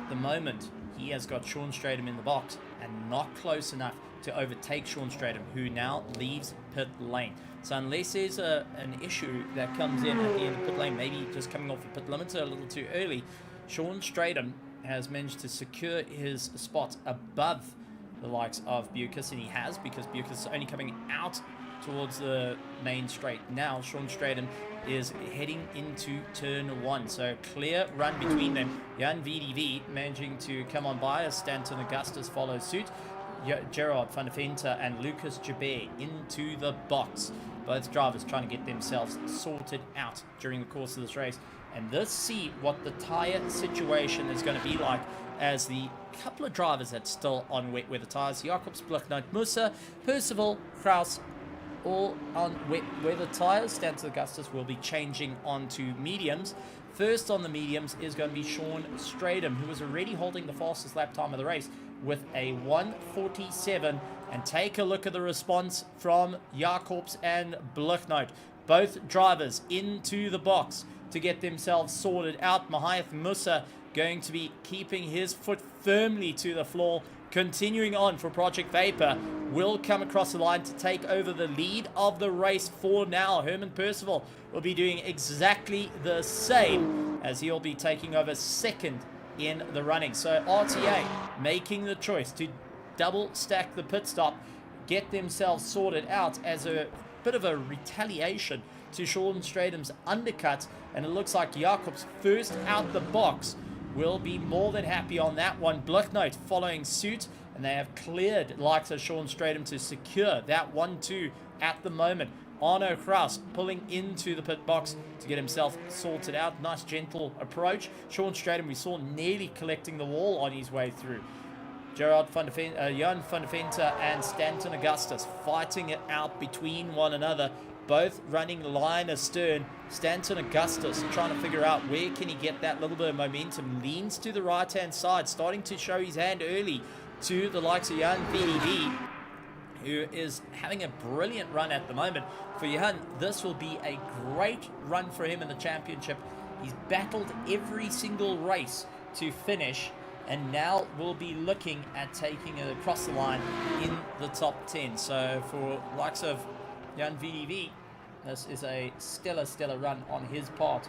Speaker 1: at the moment, he has got Sean Stratham in the box and not close enough to overtake Sean Stratham, who now leaves pit lane. So unless there's an issue that comes in at the end of pit lane, maybe just coming off the pit limiter a little too early, Sean Stratham has managed to secure his spot above the likes of Bierkus, and he has, because Bierkus is only coming out towards the main straight. Now Sean Stratham is heading into turn 1, so clear run between them. Jan VDV managing to come on by as Stanton Augustus follows suit. Gerard van der Venter and Lucas Joubert into the box. Both drivers trying to get themselves sorted out during the course of this race. And let's see what the tyre situation is going to be like, as the couple of drivers that's still on wet weather tyres. Jacobs, Bloknout, Musa, Percival, Kraus, all on wet weather tyres. Stanton Augustus will be changing onto mediums First on the mediums is going to be Sean Stradham, who was already holding the fastest lap time of the race with a 1:47. And take a look at the response from Jacobs and Bluchnout. Both drivers into the box to get themselves sorted out. Mahath Musa going to be keeping his foot firmly to the floor. Continuing on for Project Vapor, will come across the line to take over the lead of the race for now. Herman Percival will be doing exactly the same, as he'll be taking over second in the running. So RTA making the choice to double stack the pit stop, get themselves sorted out as a bit of a retaliation to Sean Stradham's undercut. And it looks like Jacobs, first out the box, will be more than happy on that one. Bluchnout following suit, and they have cleared likes of Sean Stradham to secure that 1-2 at the moment. Arno Kraus pulling into the pit box to get himself sorted out. Nice gentle approach. Sean Stradham, we saw nearly collecting the wall on his way through. Jan van der Venter and Stanton Augustus fighting it out between one another, both running line astern. Stanton Augustus trying to figure out where can he get that little bit of momentum. Leans to the right-hand side, starting to show his hand early to the likes of Jan VDV, who is having a brilliant run at the moment. For Jan, this will be a great run for him in the championship. He's battled every single race to finish, and now we'll be looking at taking it across the line in the top 10. So for likes of Jan VDV, this is a stellar run on his part,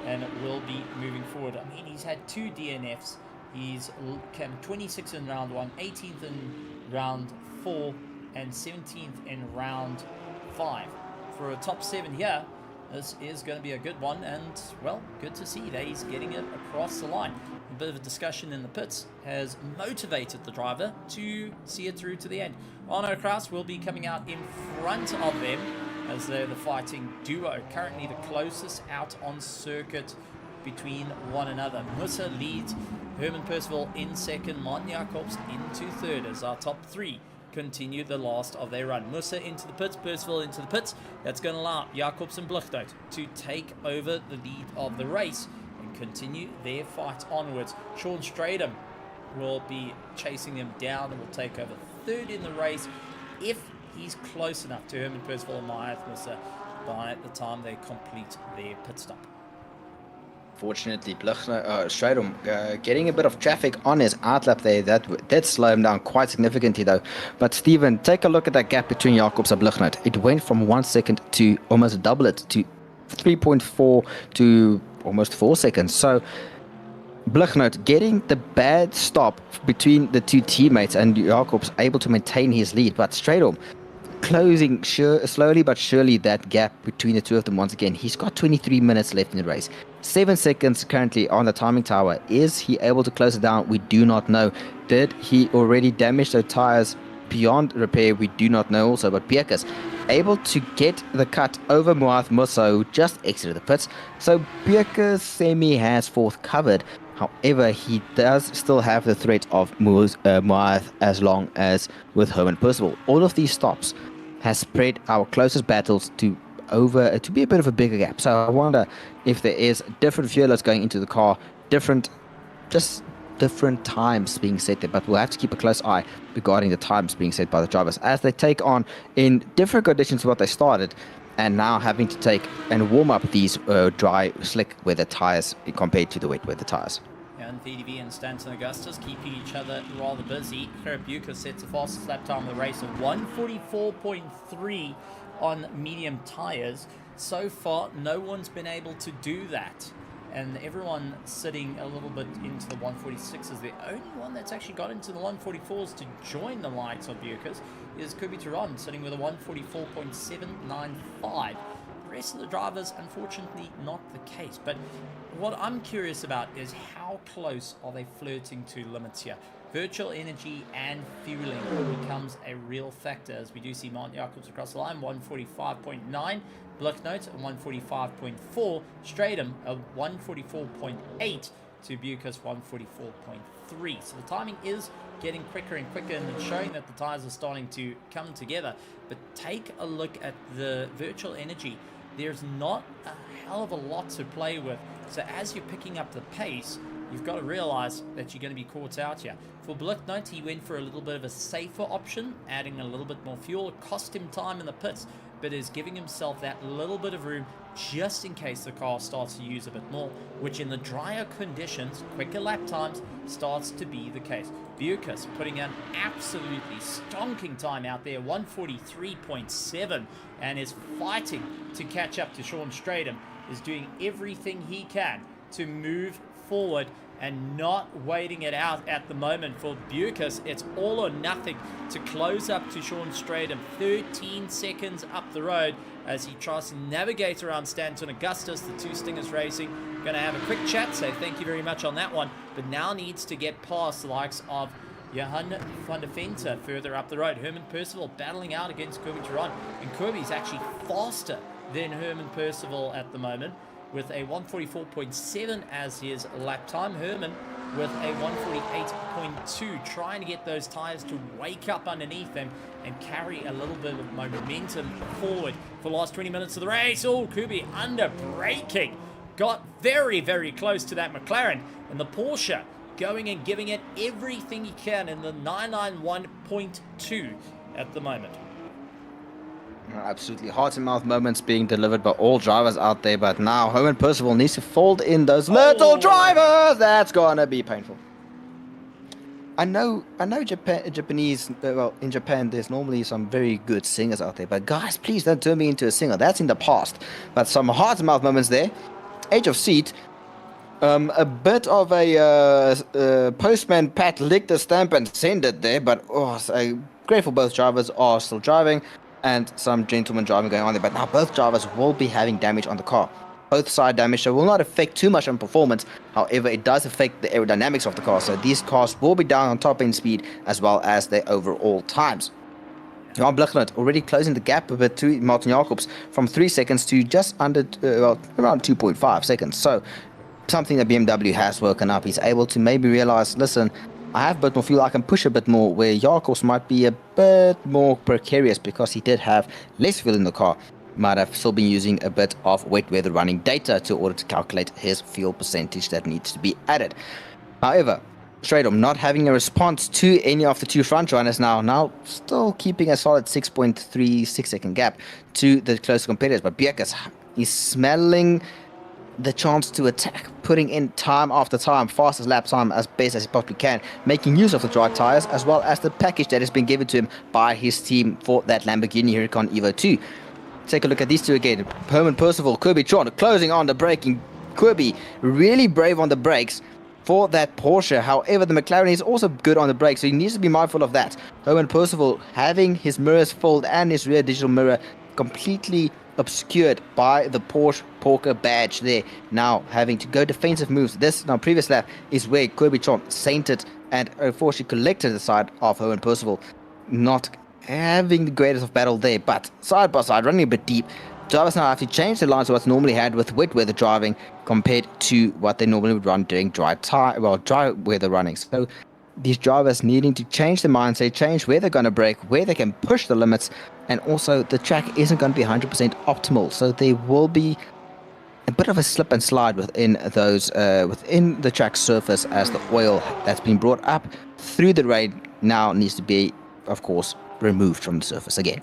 Speaker 1: and it will be moving forward. I mean, he's had 2 DNFs. He's come 26th in round 1, 18th in round 4, and 17th in round 5. For a top 7 here, this is going to be a good one, and, well, good to see that he's getting it across the line. A bit of a discussion in the pits has motivated the driver to see it through to the end. Arno Kraus will be coming out in front of them as they're the fighting duo, currently the closest out on circuit between one another. Musa leads, Herman Percival in second, Martin Jacobs into third as our top 3 continue the last of their run. Musa into the pits, Percival into the pits. That's going to allow Jacobs and Bluchnout to take over the lead of the race and continue their fight onwards. Sean Stradham will be chasing them down and will take over third in the race if he's close enough to Herman Percival and Mahath Musa by the time they complete their pit stop.
Speaker 3: Fortunately, Stradham getting a bit of traffic on his outlap there. That did slow him down quite significantly, though. But Stephen, take a look at that gap between Jacobs and Bluchnout. It went from 1 second to almost double it, to 3.4 to almost 4 seconds. So Bluchnout getting the bad stop between the 2 teammates, and Jacobs able to maintain his lead. But Stradham closing slowly but surely that gap between the 2 of them once again. He's got 23 minutes left in the race. 7 seconds currently on the timing tower. Is he able to close it down? We do not know. Did he already damage the tires beyond repair? We do not know also. But Bierkes able to get the cut over Mahath Musa, who just exited the pits. So Bierkes semi has 4th covered. However, he does still have the threat of Mahath as long as with Herman Percival. All of these stops has spread our closest battles to be a bit of a bigger gap. So I wonder if there is different fuelers going into the car, different times being set there. But we'll have to keep a close eye regarding the times being set by the drivers as they take on in different conditions to what they started, and now having to take and warm up these dry, slick weather tires compared to the wet weather tires.
Speaker 1: And VDV and Stanton Augustus keeping each other rather busy. Gerrit Bierkes sets the fastest lap time of the race of 1:44.3 on medium tires. So far, no one's been able to do that. And everyone sitting a little bit into the 146s. The only one that's actually got into the 144s to join the likes of Bierkes is Kubi Turan, sitting with a 144.795. The rest of the drivers, unfortunately, not the case. But what I'm curious about is how close are they flirting to limits here? Virtual energy and fueling becomes a real factor, as we do see Martin Jacobs across the line, 145.9. Bluchnout at 145.4. Stradham at 144.8 to Bierkes 144.3. So the timing is getting quicker and quicker, and it's showing that the tires are starting to come together. But take a look at the virtual energy there's not a hell of a lot to play with. So as you're picking up the pace, you've got to realize that you're going to be caught out here. For Blicknote, he went for a little bit of a safer option, adding a little bit more fuel. It cost him time in the pits, but is giving himself that little bit of room just in case the car starts to use a bit more, which in the drier conditions, quicker lap times, starts to be the case. Bucas putting an absolutely stonking time out there, 143.7, and is fighting to catch up to Sean Stratham, is doing everything he can to move forward and not waiting it out at the moment. For Bucas, it's all or nothing to close up to Sean Stratham, 13 seconds up the road as he tries to navigate around Stanton Augustus, the two Stingers Racing. Going to have a quick chat, say thank you very much on that one, but now needs to get past the likes of Johan van der Venter further up the road. Herman Percival battling out against Kirby Turan, and Kirby's actually faster than Herman Percival at the moment, with a 144.7 as his lap time. Herman with a 148.2, trying to get those tires to wake up underneath them and carry a little bit of momentum forward for the last 20 minutes of the race. Oh, Kirby under braking. Got very, very close to that McLaren, and the Porsche going and giving it everything he can in the 991.2 at the moment.
Speaker 3: Absolutely heart-and-mouth moments being delivered by all drivers out there, but now Herman Percival needs to fold in those little drivers. That's gonna be painful. I know Japanese, well, in Japan there's normally some very good singers out there, but guys, please don't turn me into a singer. That's in the past. But some heart-and-mouth moments there. Edge of seat. A bit of a postman Pat licked the stamp and sent it there, but so grateful both drivers are still driving, and some gentleman driving going on there. But now both drivers will be having damage on the car. Both side damage, so will not affect too much on performance. However, it does affect the aerodynamics of the car. So these cars will be down on top end speed as well as their overall times. Johan Blicknote already closing the gap a bit to Martin Jacobs from 3 seconds to just under, around 2.5 seconds. So something that BMW has woken up. He's able to maybe realize, listen, I have a bit more fuel, I can push a bit more, where Jacobs might be a bit more precarious because he did have less fuel in the car. Might have still been using a bit of wet weather running data to order to calculate his fuel percentage that needs to be added. However, Stratham not having a response to any of the two front runners now still keeping a solid 6.36 second gap to the close competitors. But Bucas is smelling the chance to attack, putting in time after time, fastest lap time as best as he possibly can, making use of the dry tires as well as the package that has been given to him by his team for that Lamborghini Huracan Evo 2. Take a look at these two again. Herman Percival, Kirby Tron closing on the braking. Kirby really brave on the brakes for that Porsche. However, the McLaren is also good on the brakes, so he needs to be mindful of that. Herman Percival having his mirrors filled and his rear digital mirror completely obscured by the Porsche Porker badge there. Now having to go defensive moves. This, now previous lap, is where Kirby Tron sainted and unfortunately collected the side of Herman Percival. Not having the greatest of battle there, but side by side, running a bit deep. Drivers now have to change the lines to what's normally had with wet weather driving compared to what they normally would run during dry weather running. So these drivers needing to change their mindset, change where they're going to brake, where they can push the limits, and also the track isn't going to be 100% optimal. So there will be a bit of a slip and slide within those within the track surface, as the oil that's been brought up through the rain now needs to be, of course, removed from the surface again.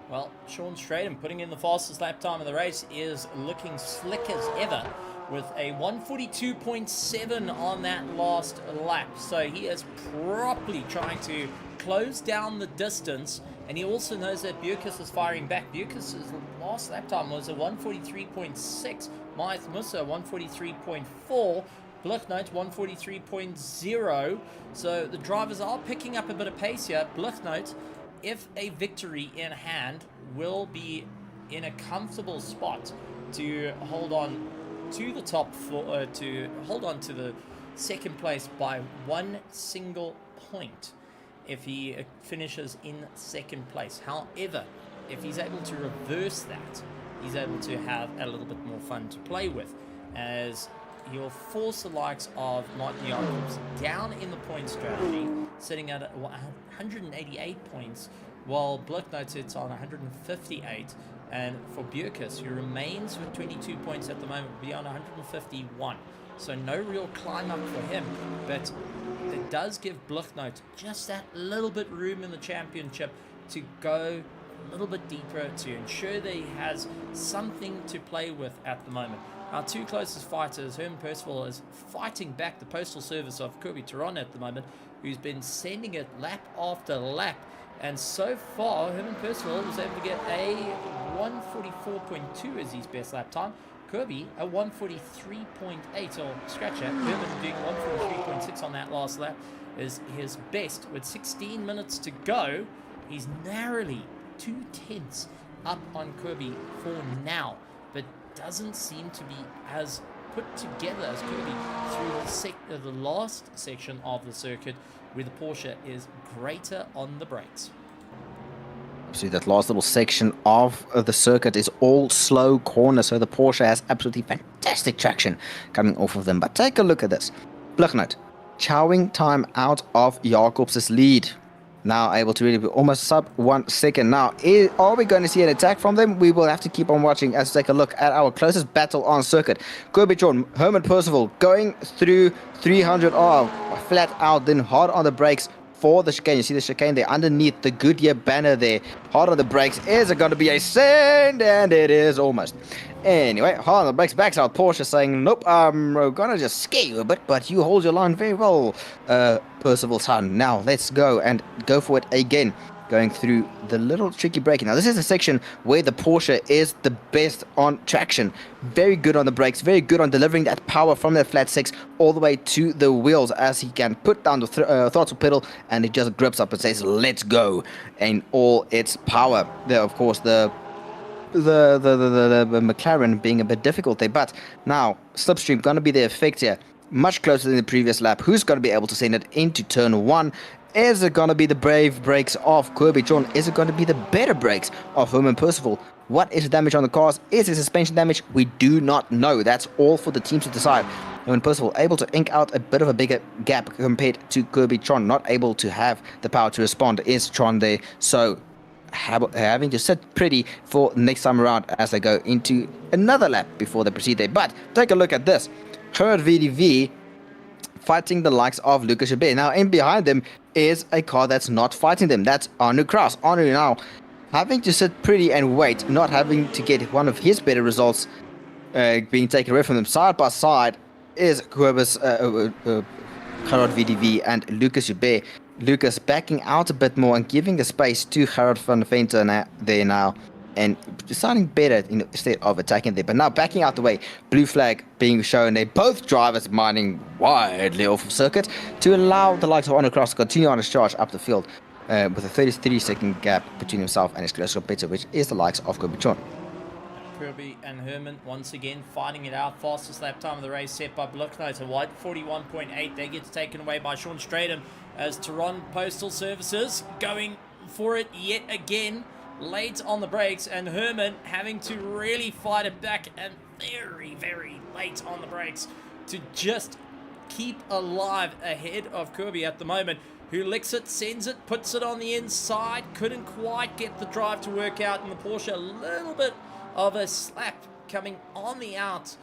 Speaker 1: Well, Sean Stratham putting in the fastest lap time of the race is looking slick as ever with a 142.7 on that last lap. So he is properly trying to close down the distance, and he also knows that Bucas is firing back. Bucas' last lap time was a 143.6, Maeth Musa 143.4, Blicknote 143.0. So the drivers are picking up a bit of pace here. Blicknote, if a victory in hand, will be in a comfortable spot to hold on to the top four, to hold on to the second place by one single point if he finishes in second place. However, if he's able to reverse that, he's able to have a little bit more fun to play with, as he'll force the likes of Martin Jacobs down in the point strategy, sitting at 188 points, while Blicknote sits on 158. And for Bjerkes, who remains with 22 points at the moment, will be on 151. So no real climb up for him, but it does give Blicknote just that little bit room in the championship to go a little bit deeper, to ensure that he has something to play with at the moment. Our two closest fighters, Herman Percival is fighting back the postal service of Kirby Turon at the moment, who's been sending it lap after lap. And so far, Herman Percival was able to get a 144.2 as his best lap time. Kirby, a 143.8, or scratch that. Herman doing 143.6 on that last lap is his best. With 16 minutes to go, he's narrowly 2/10 up on Kirby for now, but doesn't seem to be as put together as Kirby through the last section of the circuit, where the Porsche is greater on the brakes.
Speaker 3: See, that last little section of the circuit is all slow corners, so the Porsche has absolutely fantastic traction coming off of them. But take a look at this. Blicknote, chowing time out of Jacobs' lead. Now able to really be almost sub 1 second. Now, are we going to see an attack from them? We will have to keep on watching as we take a look at our closest battle on circuit. Kirby Turon, Herman Percival going through 300R, flat out, then hard on the brakes for the chicane. You see the chicane there underneath the Goodyear banner there. Hard on the brakes. Is it going to be a send? And it is almost. Anyway, hard on the brakes, backs out. Porsche saying, nope, I'm gonna just scare you a bit, but you hold your line very well, Percival son. Now, let's go and go for it again. Going through the little tricky braking. Now, this is a section where the Porsche is the best on traction. Very good on the brakes, very good on delivering that power from that flat six all the way to the wheels, as he can put down the throttle pedal and it just grips up and says, let's go, in all its power. There, of course, the McLaren being a bit difficult there, but now slipstream going to be the effect here, much closer than the previous lap. Who's going to be able to send it into turn 1? Is it going to be the brave brakes of Kirby Turon? Is it going to be the better brakes of Herman Percival? What is the damage on the cars? Is it suspension damage? We do not know. That's all for the teams to decide. Herman Percival able to ink out a bit of a bigger gap compared to Kirby Turon, not able to have the power to respond. Is Tron there? So having to sit pretty for next time around as they go into another lap before they proceed there. But take a look at this. Gerard VDV fighting the likes of Lucas Chabert. Now, in behind them is a car that's not fighting them. That's Arno Kraus. Arno now having to sit pretty and wait, not having to get one of his better results being taken away from them. Side by side is Gerard VDV and Lucas Chabert. Lucas backing out a bit more and giving the space to Gerard van Venter there now, and deciding better instead of attacking there. But now backing out the way, blue flag being shown there. Both drivers mining widely off of circuit to allow the likes of Arno Kraus to continue on his charge up the field with a 33-second gap between himself and his close competitor, which is the likes of Kirby Turon.
Speaker 1: Kirby and Herman once again fighting it out. Fastest lap time of the race set by Blicknote, a wide 41.8. That gets taken away by Sean Stratham as Turon Postal Services going for it yet again. Late on the brakes, and Herman having to really fight it back, and very, very late on the brakes to just keep alive ahead of Kirby at the moment, who licks it, sends it, puts it on the inside. Couldn't quite get the drive to work out, and the Porsche a little bit of a slap coming on the out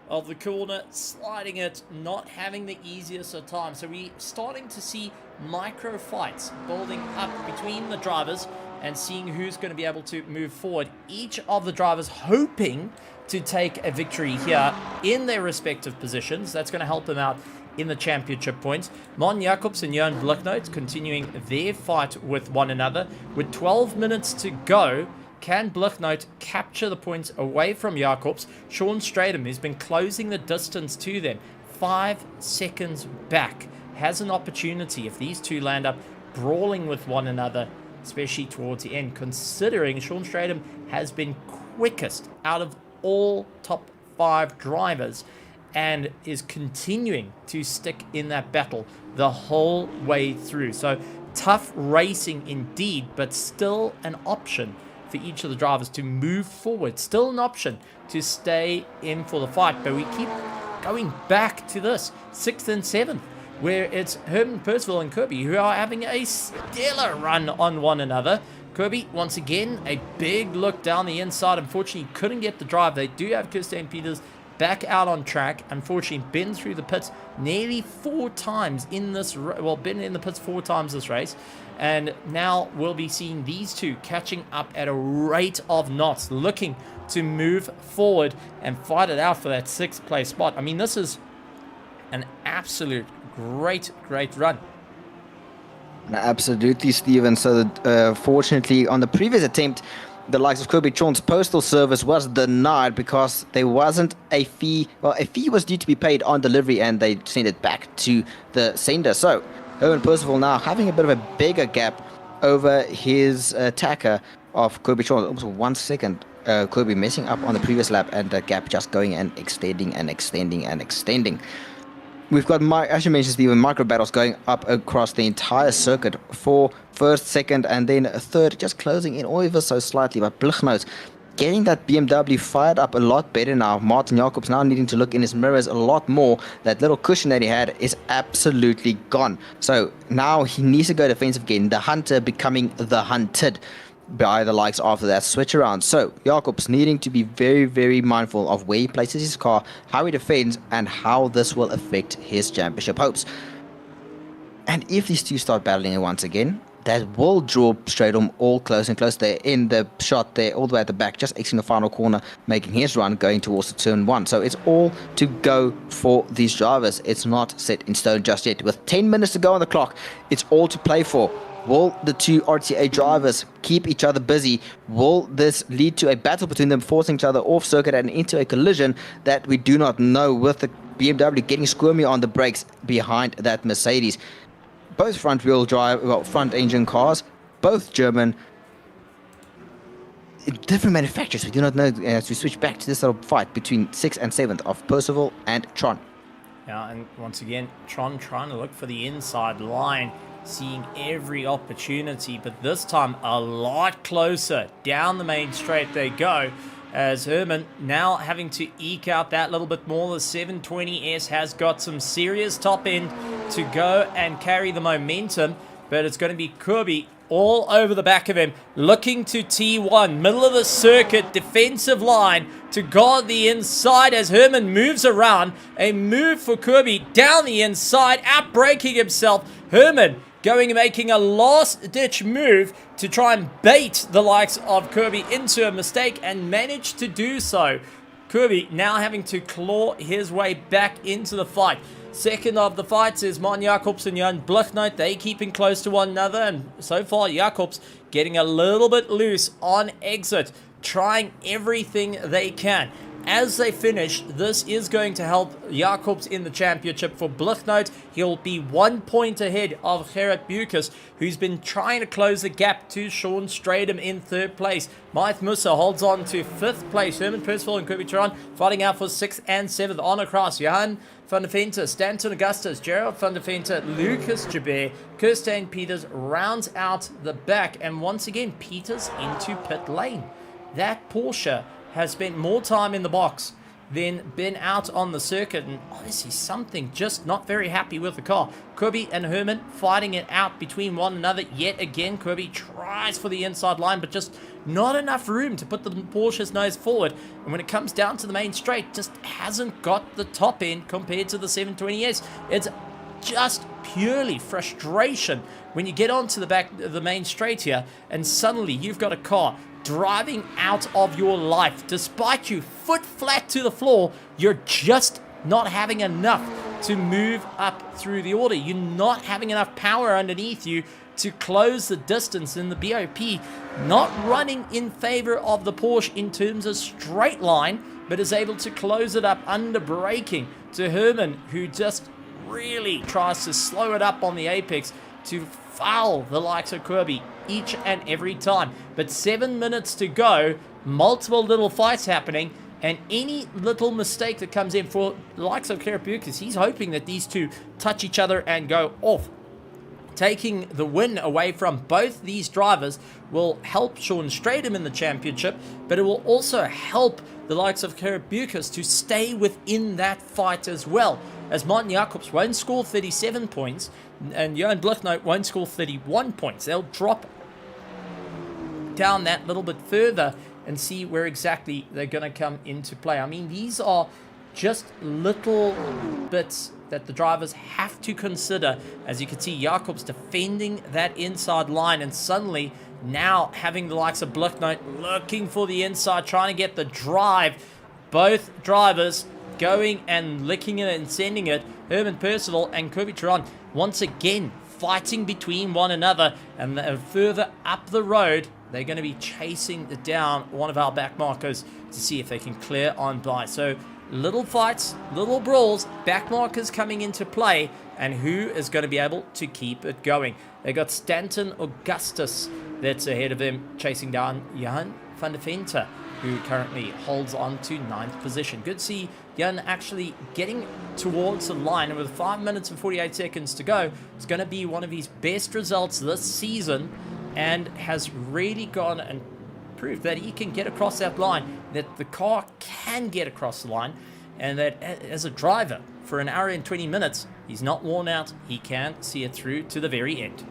Speaker 1: of the corner, sliding it, not having the easiest of time. So we're starting to see micro fights building up between the drivers and seeing who's going to be able to move forward. Each of the drivers hoping to take a victory here in their respective positions. That's going to help them out in the championship points. Martin Jacobs and Johan Blicknote continuing their fight with one another. With 12 minutes to go, can Blicknote capture the points away from Jacobs? Sean Stratham has been closing the distance to them. 5 seconds back. Has an opportunity if these two land up brawling with one another, especially towards the end, considering Sean Stratham has been quickest out of all top 5 drivers and is continuing to stick in that battle the whole way through. So tough racing indeed, but still an option for each of the drivers to move forward. Still an option to stay in for the fight, but we keep going back to this 6th and 7th, where it's Herman Percival and Kirby who are having a stellar run on one another. Kirby, once again, a big look down the inside. Unfortunately, couldn't get the drive. They do have Kirsten Peters back out on track. Unfortunately, been through the pits nearly 4 times in this, well, been in the pits 4 times this race. And now we'll be seeing these two catching up at a rate of knots, looking to move forward and fight it out for that 6th place spot. I mean, this is an absolute great run.
Speaker 3: Absolutely, Steven. So, fortunately, on the previous attempt, the likes of Kirby Chon's postal service was denied because there wasn't a fee. Well, a fee was due to be paid on delivery, and they sent it back to the sender. So, Owen Percival now having a bit of a bigger gap over his attacker of Kirby Chon. Almost 1 second. Kirby messing up on the previous lap, and the gap just going and extending and extending and extending. We've got, as you mentioned, Steven, micro battles going up across the entire circuit for 1st, 2nd, and then 3rd, just closing in ever so slightly. But Blichnout getting that BMW fired up a lot better now. Martin Jacobs now needing to look in his mirrors a lot more. That little cushion that he had is absolutely gone. So now he needs to go defensive again. The hunter becoming the hunted by the likes of that switch around. So Jacobs needing to be very, very mindful of where he places his car, how he defends, and how this will affect his championship hopes. And if these two start battling once again, that will draw Stradom all close and close. They're in the shot there, all the way at the back, just exiting the final corner, making his run, going towards the turn 1. So it's all to go for these drivers. It's not set in stone just yet. With 10 minutes to go on the clock, it's all to play for. Will the two RTA drivers keep each other busy? Will this lead to a battle between them, forcing each other off circuit and into a collision that we do not know, with the BMW getting squirmy on the brakes behind that Mercedes? Both front-wheel drive, well, front-engine cars, both German, different manufacturers. We do not know, as we switch back to this little fight between 6th and 7th of Percival and Tron.
Speaker 1: Yeah, and once again, Tron trying to look for the inside line, seeing every opportunity, but this time a lot closer. Down the main straight they go, as Herman now having to eke out that little bit more. The 720S has got some serious top end to go and carry the momentum, but it's going to be Kirby all over the back of him, looking to T1, middle of the circuit, defensive line to guard the inside as Herman moves around. A move for Kirby down the inside, out-braking himself. Herman going and making a last-ditch move to try and bait the likes of Kirby into a mistake, and managed to do so. Kirby now having to claw his way back into the fight. Second of the fights is Martin Jacobs and Jan Blichnout. They keeping close to one another, and so far Jacobs getting a little bit loose on exit, trying everything they can. As they finish, this is going to help Jacobs in the championship. For Blichnout, he'll be 1 point ahead of Gerard Bucas, who's been trying to close the gap to Sean Stradom in 3rd place. Mike Musa holds on to 5th place. Herman Percival and Kirby Turan fighting out for 6th and 7th. On across, Johan van der Vente, Stanton Augustus, Gerald van der Vente, Lucas Jabir, Kirsten Peters rounds out the back. And once again, Peters into pit lane. That Porsche has spent more time in the box than been out on the circuit, and obviously something just not very happy with the car. Kirby and Herman fighting it out between one another yet again. Kirby tries for the inside line, but just not enough room to put the Porsche's nose forward, and when it comes down to the main straight, just hasn't got the top end compared to the 720S. It's just purely frustration when you get onto the back of the main straight here, and suddenly you've got a car driving out of your life. Despite you foot flat to the floor, you're just not having enough to move up through the order. You're not having enough power underneath you to close the distance, in the BOP not running in favor of the Porsche in terms of straight line, but is able to close it up under braking to Herman, who just really tries to slow it up on the apex to foul the likes of Kirby each and every time. But 7 minutes to go, multiple little fights happening, and any little mistake that comes in for the likes of Karabukas, he's hoping that these two touch each other and go off. Taking the win away from both these drivers will help Sean Stradom in the championship, but it will also help the likes of Karabukas to stay within that fight as well, as Martin Jacobs won't score 37 points and Johan Blichnout won't score 31 points. They'll drop down that little bit further and see where exactly they're going to come into play. I mean, these are just little bits that the drivers have to consider. As you can see, Jacobs defending that inside line, and suddenly now having the likes of Blichnote looking for the inside, trying to get the drive. Both drivers going and licking it and sending it. Herman Percival and Kirby Turon once again fighting between one another, and further up the road they're going to be chasing down one of our back markers to see if they can clear on by. So little fights, little brawls, back markers coming into play, and who is going to be able to keep it going? They got Stanton Augustus that's ahead of him, chasing down Jan van der Vente, who currently holds on to 9th position. Good to see Jan actually getting towards the line, and with 5 minutes and 48 seconds to go, it's going to be one of his best results this season, and has really gone and proved that he can get across that line, that the car can get across the line, and that as a driver for an hour and 20 minutes, he's not worn out. He can see it through to the very end.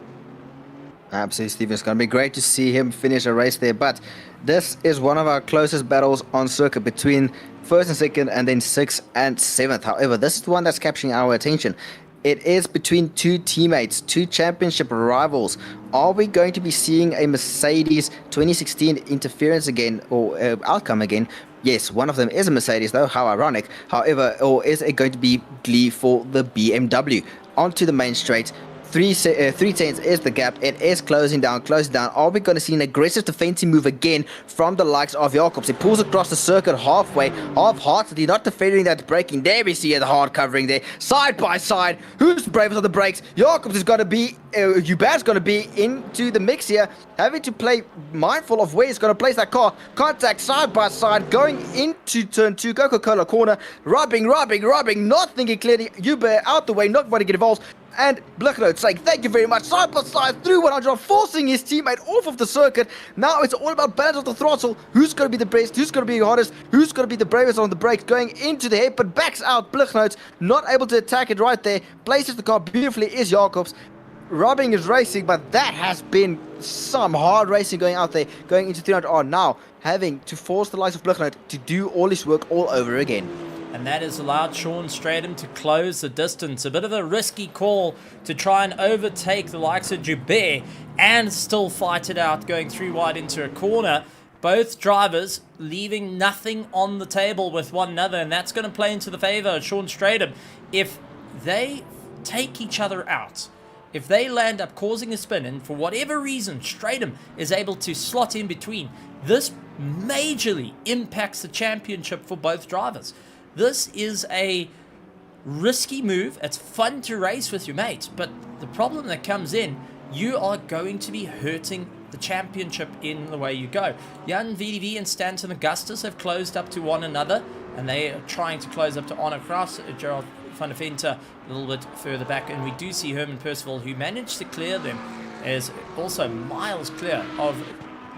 Speaker 3: Absolutely, Steve. It's going to be great to see him finish a race there. But this is one of our closest battles on circuit between 1st and 2nd, and then 6th and 7th. However, this is the one that's capturing our attention. It is between two teammates, two championship rivals. Are we going to be seeing a Mercedes 2016 interference again, or outcome again? Yes, one of them is a Mercedes, though. How ironic. However, or is it going to be Glee for the BMW? Onto the main straight. 310s is the gap. It is closing down. Are we going to see an aggressive defensive move again from the likes of Jacobs? He pulls across the circuit halfway, half-heartedly, not defending that braking. There we see the hard covering there. Side by side. Who's bravest on the brakes? Jacobs is going to be, Hubert's going to be into the mix here, having to play mindful of where he's going to place that car. Contact side by side, going into turn 2, Coca-Cola corner, rubbing, not thinking clearly. Hubert out the way, not wanting to get involved. And Blichnote saying thank you very much, side by side through 100, forcing his teammate off of the circuit. Now it's all about balance of the throttle. Who's going to be the best? Who's going to be the hardest? Who's going to be the bravest on the brakes? Going into the head, but backs out. Blichnote not able to attack it right there. Places the car beautifully is Jacobs. Rubbing is racing, but that has been some hard racing going out there, going into 300R now, having to force the likes of Blichnote to do all his work all over again.
Speaker 1: And that has allowed Sean Stratham to close the distance. A bit of a risky call to try and overtake the likes of Joubert and still fight it out, going through wide into a corner. Both drivers leaving nothing on the table with one another, and that's going to play into the favor of Sean Stratham. If they take each other out, if they land up causing a spin, and for whatever reason Stratham is able to slot in between, this majorly impacts the championship for both drivers. This is a risky move. It's fun to race with your mates, but the problem that comes in, you are going to be hurting the championship in the way you go. Jan VDV and Stanton Augustus have closed up to one another, and they are trying to close up to Arno Kraus, Gerald van der Vente a little bit further back, and we do see Herman Percival, who managed to clear them, is also miles clear of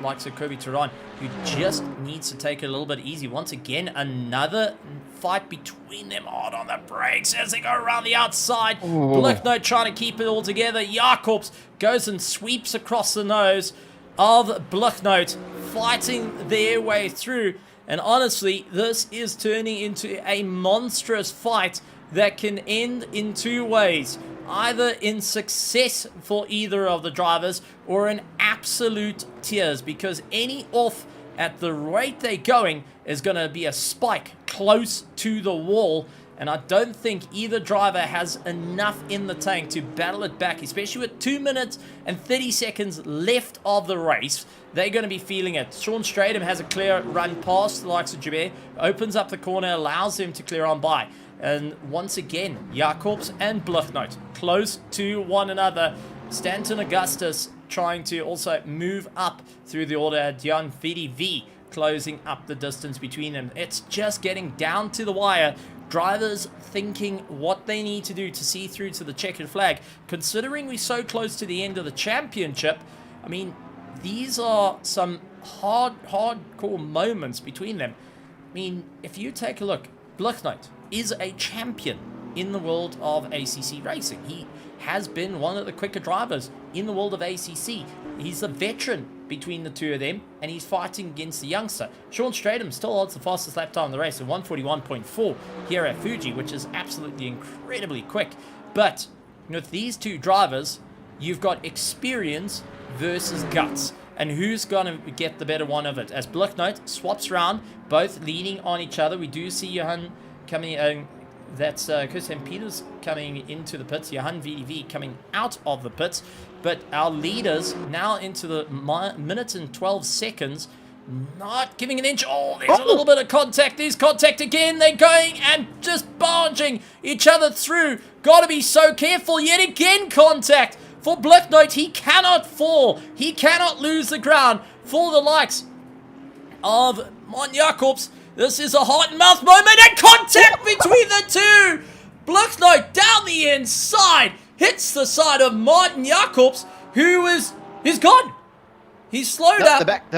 Speaker 1: likes of Kirby Turon, who just needs to take it a little bit easy. Once again, another fight between them, hard on the brakes as they go around the outside. Blichnote trying to keep it all together. Jacobs goes and sweeps across the nose of Blichnote, fighting their way through. And honestly, this is turning into a monstrous fight that can end in two ways. Either in success for either of the drivers, or in absolute tears, because any off at the rate they're going is going to be a spike close to the wall, and I don't think either driver has enough in the tank to battle it back, especially with 2 minutes and 30 seconds left of the race. They're going to be feeling it. Sean Stratham has a clear run past the likes of Joubert, opens up the corner, allows him to clear on by. And once again, Jacobs and Blichnote close to one another. Stanton Augustus trying to also move up through the order. Jan VDV closing up the distance between them. It's just getting down to the wire. Drivers thinking what they need to do to see through to the checkered flag. Considering we're so close to the end of the championship, I mean, these are some hardcore moments between them. I mean, if you take a look, Blichnote is a champion in the world of ACC racing. He has been one of the quicker drivers in the world of ACC. He's a veteran between the two of them, and he's fighting against the youngster. Sean Stratham still holds the fastest lap time in the race at 1:41.4 here at Fuji, which is absolutely incredibly quick. But with these two drivers, you've got experience versus guts. And who's going to get the better one of it? As Blicknote swaps around, both leaning on each other. We do see Johan coming, that's Christian Peters coming into the pits. Johan VDV coming out of the pits. But our leaders now into the minute and 12 seconds, not giving an inch. Oh, there's a little bit of contact. There's contact again. They're going and just barging each other through. Got to be so careful. Yet again, contact. For Blicknote, he cannot fall. He cannot lose the ground. For the likes of Martin Jacobs, this is a heart and mouth moment, and contact between the two. Blicknote down the inside hits the side of Martin Jacobs, who is gone. He's slowed up.
Speaker 3: The back.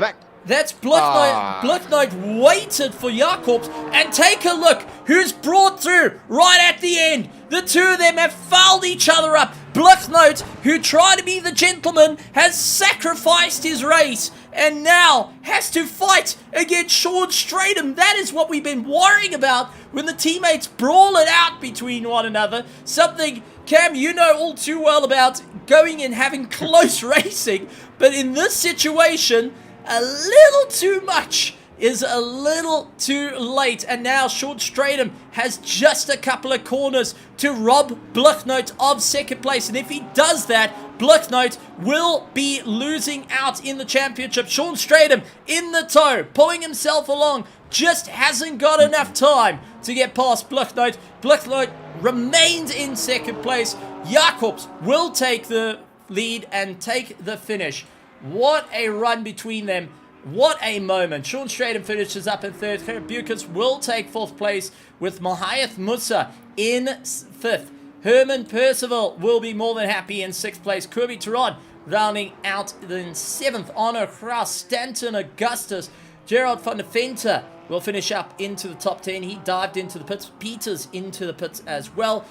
Speaker 1: That's Blicknote. Blicknote waited for Jacobs, and take a look who's brought through right at the end. The two of them have fouled each other up. Blicknote, who tried to be the gentleman, has sacrificed his race and now has to fight against Sean Stratham. That is what we've been worrying about when the teammates brawl it out between one another. Something, Cam, you know all too well about going and having close racing. But in this situation, a little too much is a little too late, and now Sean Stratham has just a couple of corners to rob Blicknote of second place, and if he does that, Blicknote will be losing out in the championship. Sean Stratham in the tow, pulling himself along, just hasn't got enough time to get past Blicknote. Blicknote remains in second place. Jacobs will take the lead and take the finish. What a run between them. What a moment. Sean Stratham finishes up in third. Bucas will take fourth place with Mahayath Musa in fifth. Herman Percival will be more than happy in sixth place. Kirby Turon rounding out in seventh. Arno Kraus, Stanton Augustus, Gerald van der Venter will finish up into the top 10. He dived into the pits. Peters into the pits as well.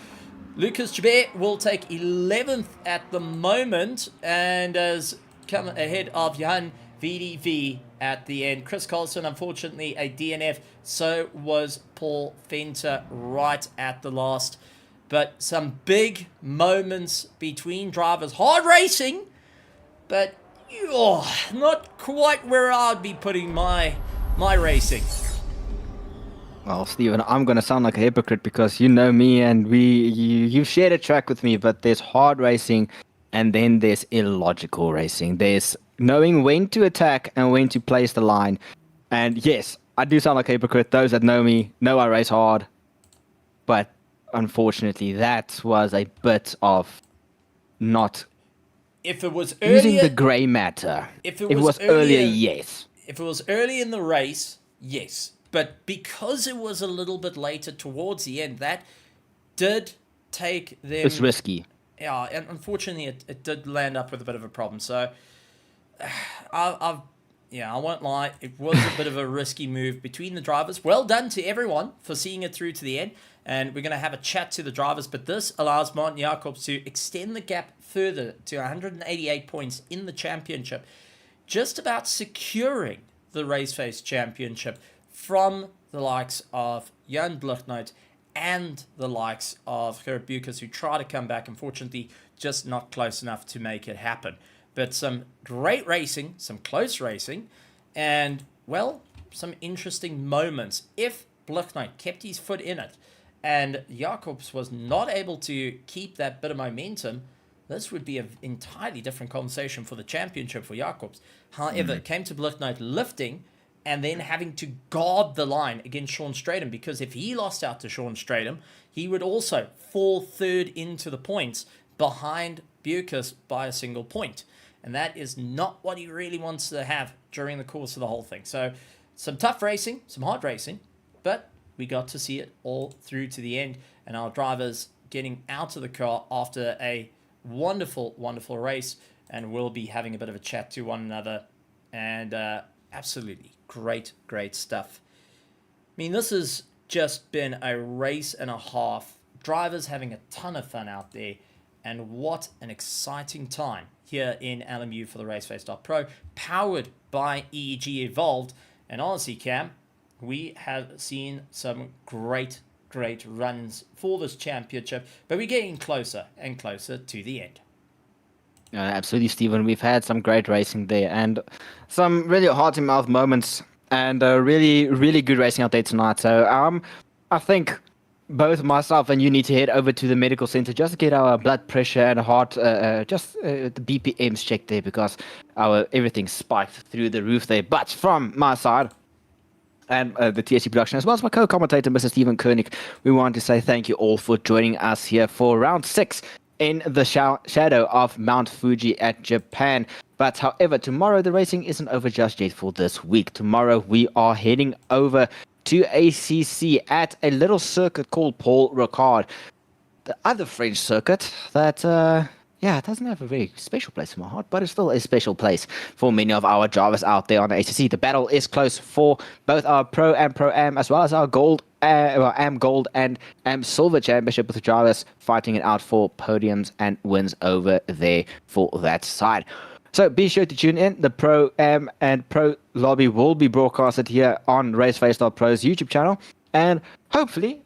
Speaker 1: Lucas Jabert will take 11th at the moment and has come ahead of Johan VDV at the end. Chris Colson, unfortunately, a DNF. So was Paul Fenter right at the last. But some big moments between drivers. Hard racing, but not quite where I'd be putting my racing.
Speaker 3: Well, Stephen, I'm going to sound like a hypocrite because you know me and you've shared a track with me, but there's hard racing and then there's illogical racing. There's knowing when to attack and when to place the line. And yes, I do sound like a hypocrite. Those that know me know I race hard. But unfortunately, that was a bit of not
Speaker 1: if it was earlier,
Speaker 3: using the grey matter.
Speaker 1: If it was
Speaker 3: earlier, yes.
Speaker 1: If it was early in the race, yes. But because it was a little bit later towards the end, that did take them...
Speaker 3: It's risky.
Speaker 1: Yeah, and unfortunately, it did land up with a bit of a problem. So, I won't lie. It was a bit of a risky move between the drivers. Well done to everyone for seeing it through to the end. And we're going to have a chat to the drivers. But this allows Martin Jacobs to extend the gap further to 188 points in the championship. Just about securing the RaceFace Championship from the likes of Jan Blicknote and the likes of Gerrit Bucas, who try to come back. Unfortunately, just not close enough to make it happen. But some great racing, some close racing, and, well, some interesting moments. If Blicknote kept his foot in it and Jacobs was not able to keep that bit of momentum, this would be an entirely different conversation for the championship for Jacobs. However, it came to Blicknote lifting and then having to guard the line against Sean Stratham, because if he lost out to Sean Stratham, he would also fall third into the points behind Bucas by a single point. And that is not what he really wants to have during the course of the whole thing. So some tough racing, some hard racing, but we got to see it all through to the end. And our drivers getting out of the car after a wonderful, wonderful race. And we'll be having a bit of a chat to one another. And absolutely great, great stuff. I mean, this has just been a race and a half drivers having a ton of fun out there. And what an exciting time here in LMU for the RaceFace.Pro, powered by EEG Evolved. And honestly, Cam, we have seen some great runs for this championship, but we're getting closer and closer to the end.
Speaker 3: Absolutely, Stephen. We've had some great racing there and some really heart-in-mouth moments and a really good racing out there tonight. So I think both myself and you need to head over to the medical center just to get our blood pressure and heart, the BPMs checked there, because everything spiked through the roof there. But from my side, and the TSC production, as well as my co-commentator, Mr. Stephen Koenig, we want to say thank you all for joining us here for round 6 in the shadow of Mount Fuji at Japan. But however, tomorrow the racing isn't over just yet for this week. Tomorrow we are heading over to ACC at a little circuit called Paul Ricard, the other French circuit that it doesn't have a very special place in my heart, but it's still a special place for many of our drivers out there on the ACC. The battle is close for both our Pro and Pro-Am, as well as our Am Gold and Am Silver Championship, with the drivers fighting it out for podiums and wins over there for that side. So be sure to tune in. The Pro-Am and Pro Lobby will be broadcasted here on RaceFace.Pro's YouTube channel, and hopefully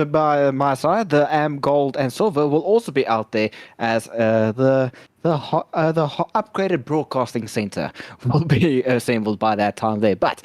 Speaker 3: by my side, the Am Gold and Silver will also be out there, as the upgraded broadcasting center will be assembled by that time there. But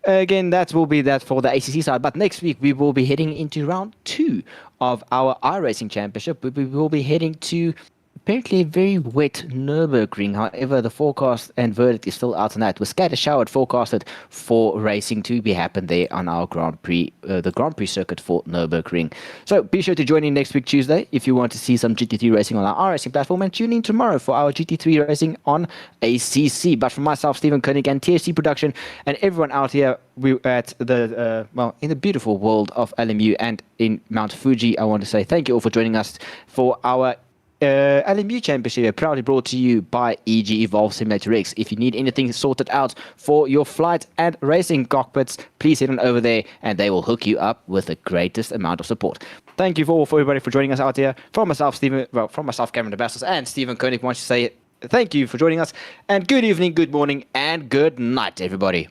Speaker 3: again, that will be that for the ACC side. But next week we will be heading into round 2 of our iRacing Championship. We will be heading to apparently a very wet Nürburgring. However, the forecast and verdict is still out on that, with scattered showered forecasted for racing to be happen there on our Grand Prix, the Grand Prix circuit for Nürburgring. So be sure to join in next week Tuesday if you want to see some GT3 racing on our racing platform, and tune in tomorrow for our GT3 racing on ACC. But for myself, Stephen Koenig, and TSC Production, and everyone out here, we at the in the beautiful world of LMU and in Mount Fuji, I want to say thank you all for joining us for our LMU Championship, proudly brought to you by EG Evolve Simulator X. If you need anything sorted out for your flight and racing cockpits, please head on over there and they will hook you up with the greatest amount of support. Thank you for everybody for joining us out here. From myself, Cameron DeBastos, and Stephen Koenig, wants to say thank you for joining us, and good evening, good morning, and good night, everybody.